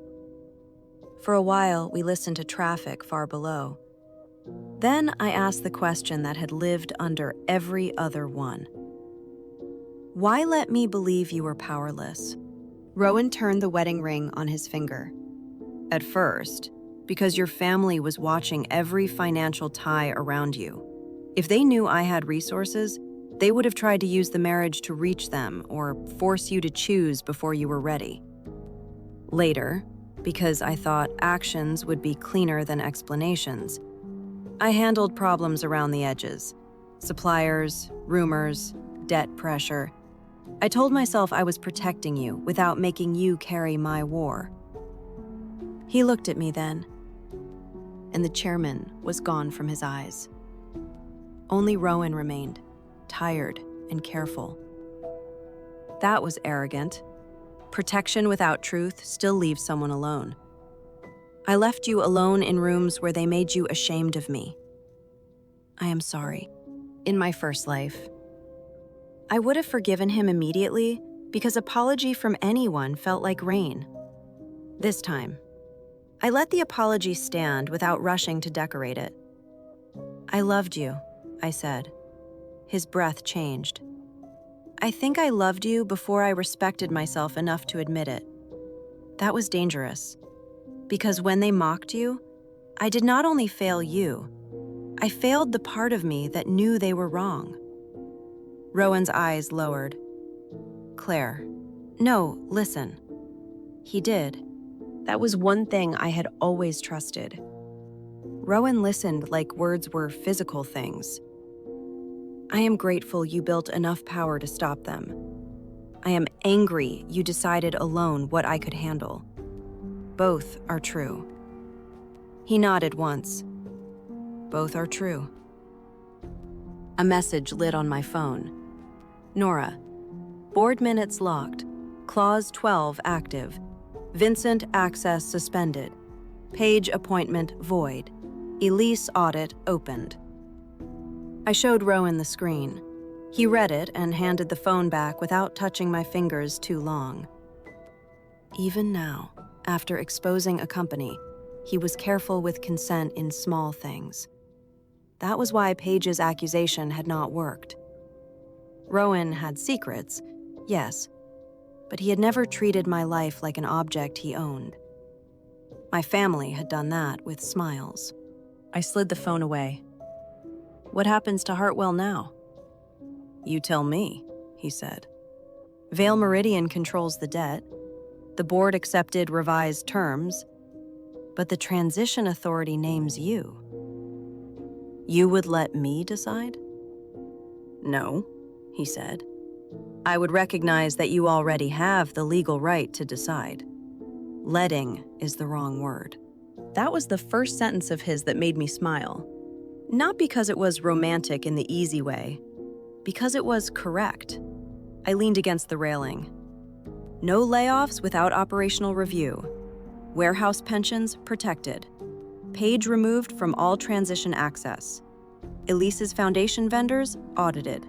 Speaker 1: For a while, we listened to traffic far below. Then I asked the question that had lived under every other one. "Why let me believe you were powerless?" Rowan turned the wedding ring on his finger. "At first, because your family was watching every financial tie around you. If they knew I had resources, they would have tried to use the marriage to reach them or force you to choose before you were ready. Later, because I thought actions would be cleaner than explanations, I handled problems around the edges. Suppliers, rumors, debt pressure. I told myself I was protecting you without making you carry my war." He looked at me then, and the chairman was gone from his eyes. Only Rowan remained, tired and careful. That was arrogant. Protection without truth still leaves someone alone. I left you alone in rooms where they made you ashamed of me. I am sorry. In my first life, I would have forgiven him immediately because apology from anyone felt like rain. This time, I let the apology stand without rushing to decorate it. "I loved you," I said. His breath changed. "I think I loved you before I respected myself enough to admit it. That was dangerous, because when they mocked you, I did not only fail you, I failed the part of me that knew they were wrong." Rowan's eyes lowered. "Claire, no, listen." He did. That was one thing I had always trusted. Rowan listened like words were physical things. "I am grateful you built enough power to stop them. I am angry you decided alone what I could handle. Both are true." He nodded once. "Both are true." A message lit on my phone. "Nora, board minutes locked. Clause 12 active. Vincent access suspended. Paige appointment void. Elise audit opened." I showed Rowan the screen. He read it and handed the phone back without touching my fingers too long. Even now, after exposing a company, he was careful with consent in small things. That was why Paige's accusation had not worked. Rowan had secrets, yes, but he had never treated my life like an object he owned. My family had done that with smiles. I slid the phone away. "What happens to Hartwell now?" "You tell me," he said. "Vale Meridian controls the debt. The board accepted revised terms, but the transition authority names you. You would let me decide?" "No," he said. "I would recognize that you already have the legal right to decide. Letting is the wrong word." That was the first sentence of his that made me smile. Not because it was romantic in the easy way, Because it was correct. I leaned against the railing. No layoffs without operational review. Warehouse pensions protected. Paige removed from all transition access. Elise's foundation vendors audited.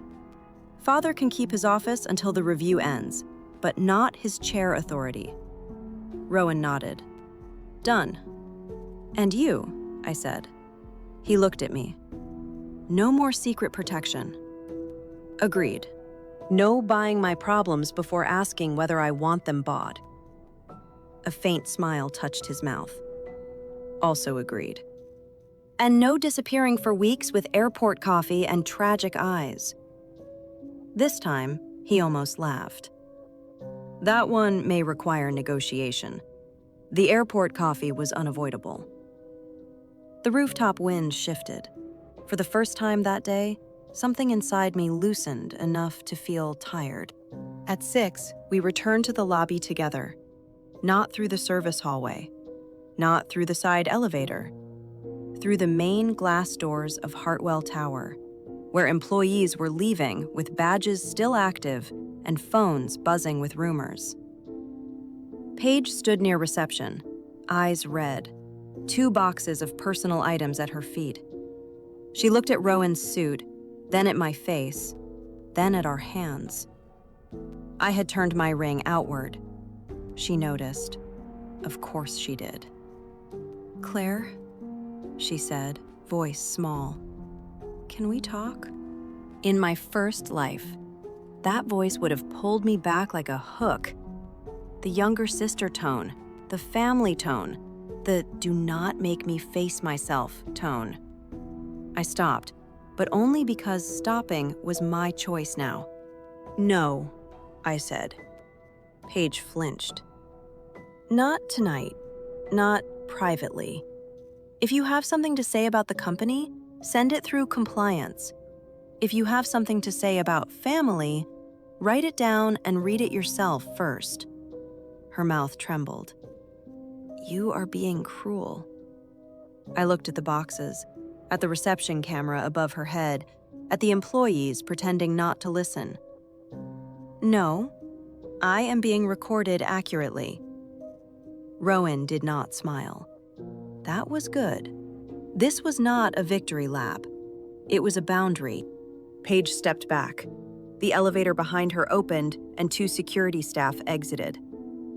Speaker 1: Father can keep his office until the review ends, but not his chair authority. Rowan nodded. Done. And you, I said. He looked at me. No more secret protection. Agreed. No buying my problems before asking whether I want them bought. A faint smile touched his mouth. Also agreed. And no disappearing for weeks with airport coffee and tragic eyes. This time, he almost laughed. That one may require negotiation. The airport coffee was unavoidable. The rooftop wind shifted. For the first time that day, something inside me loosened enough to feel tired. At 6, we returned to the lobby together. Not through the service hallway. Not through the side elevator. Through the main glass doors of Hartwell Tower, where employees were leaving with badges still active and phones buzzing with rumors. Paige stood near reception, eyes red, 2 boxes of personal items at her feet. She looked at Rowan's suit, then at my face, then at our hands. I had turned my ring outward. She noticed. Of course she did. Claire, she said, voice small. Can we talk? In my first life, that voice would have pulled me back like a hook. The younger sister tone, the family tone, the do not make me face myself tone. I stopped, but only because stopping was my choice now. No, I said. Paige flinched. Not tonight, not privately. If you have something to say about the company, send it through compliance. If you have something to say about family, write it down and read it yourself first. Her mouth trembled. You are being cruel. I looked at the boxes, at the reception camera above her head, at the employees pretending not to listen. No, I am being recorded accurately. Rowan did not smile. That was good. This was not a victory lap. It was a boundary. Paige stepped back. The elevator behind her opened and 2 security staff exited.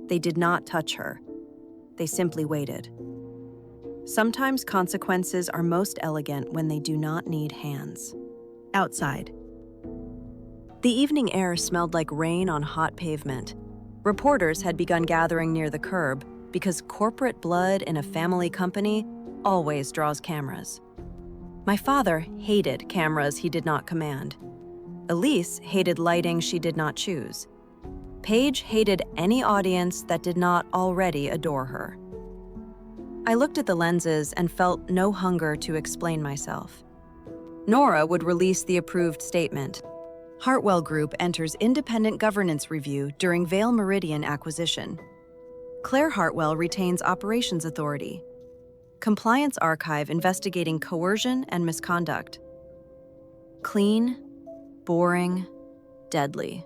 Speaker 1: They did not touch her. They simply waited. Sometimes consequences are most elegant when they do not need hands. Outside. The evening air smelled like rain on hot pavement. Reporters had begun gathering near the curb because corporate blood in a family company always draws cameras. My father hated cameras he did not command. Elise hated lighting she did not choose. Paige hated any audience that did not already adore her. I looked at the lenses and felt no hunger to explain myself. Nora would release the approved statement. Hartwell Group enters independent governance review during Vale Meridian acquisition. Claire Hartwell retains operations authority. Compliance archive investigating coercion and misconduct. Clean, boring, deadly.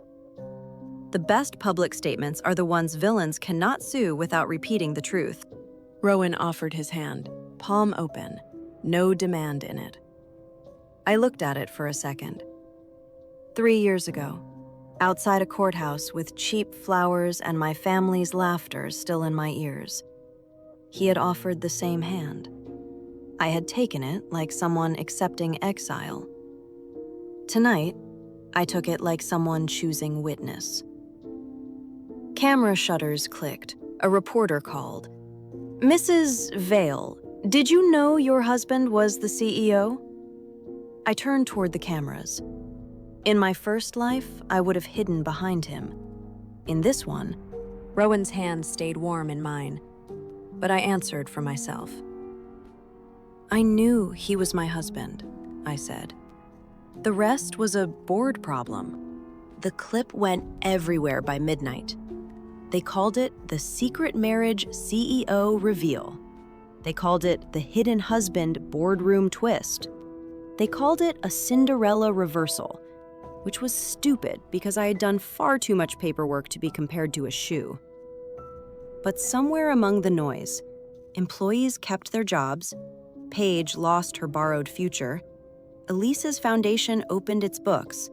Speaker 1: The best public statements are the ones villains cannot sue without repeating the truth. Rowan offered his hand, palm open, no demand in it. I looked at it for a second. 3 years ago, outside a courthouse with cheap flowers and my family's laughter still in my ears, he had offered the same hand. I had taken it like someone accepting exile. Tonight, I took it like someone choosing witness. Camera shutters clicked. A reporter called. Mrs. Vale, did you know your husband was the CEO? I turned toward the cameras. In my first life, I would have hidden behind him. In this one, Rowan's hand stayed warm in mine, but I answered for myself. I knew he was my husband, I said. The rest was a board problem. The clip went everywhere by midnight. They called it the Secret Marriage CEO Reveal. They called it the Hidden Husband Boardroom Twist. They called it a Cinderella Reversal. which was stupid because I had done far too much paperwork to be compared to a shoe. But somewhere among the noise, employees kept their jobs, Paige lost her borrowed future, Elise's foundation opened its books.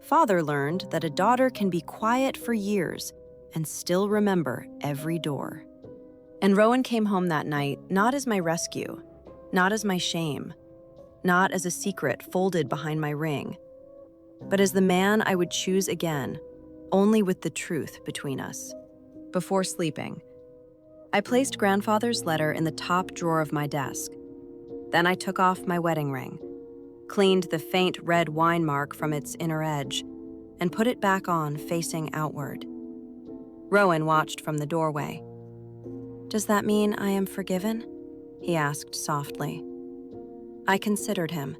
Speaker 1: Father learned that a daughter can be quiet for years and still remember every door. And Rowan came home that night not as my rescue, not as my shame, not as a secret folded behind my ring, but as the man I would choose again, only with the truth between us. Before sleeping, I placed grandfather's letter in the top drawer of my desk. Then I took off my wedding ring, cleaned the faint red wine mark from its inner edge, and put it back on facing outward. Rowan watched from the doorway. "Does that mean I am forgiven?" he asked softly. I considered him,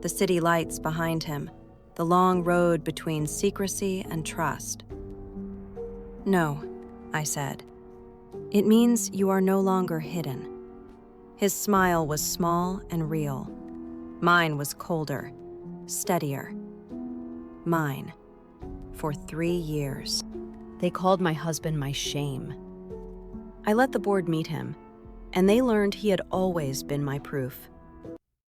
Speaker 1: the city lights behind him, the long road between secrecy and trust. "No," I said. "It means you are no longer hidden." His smile was small and real. Mine was colder, steadier. Mine. For 3 years. They called my husband my shame. I let the board meet him, and they learned he had always been my proof.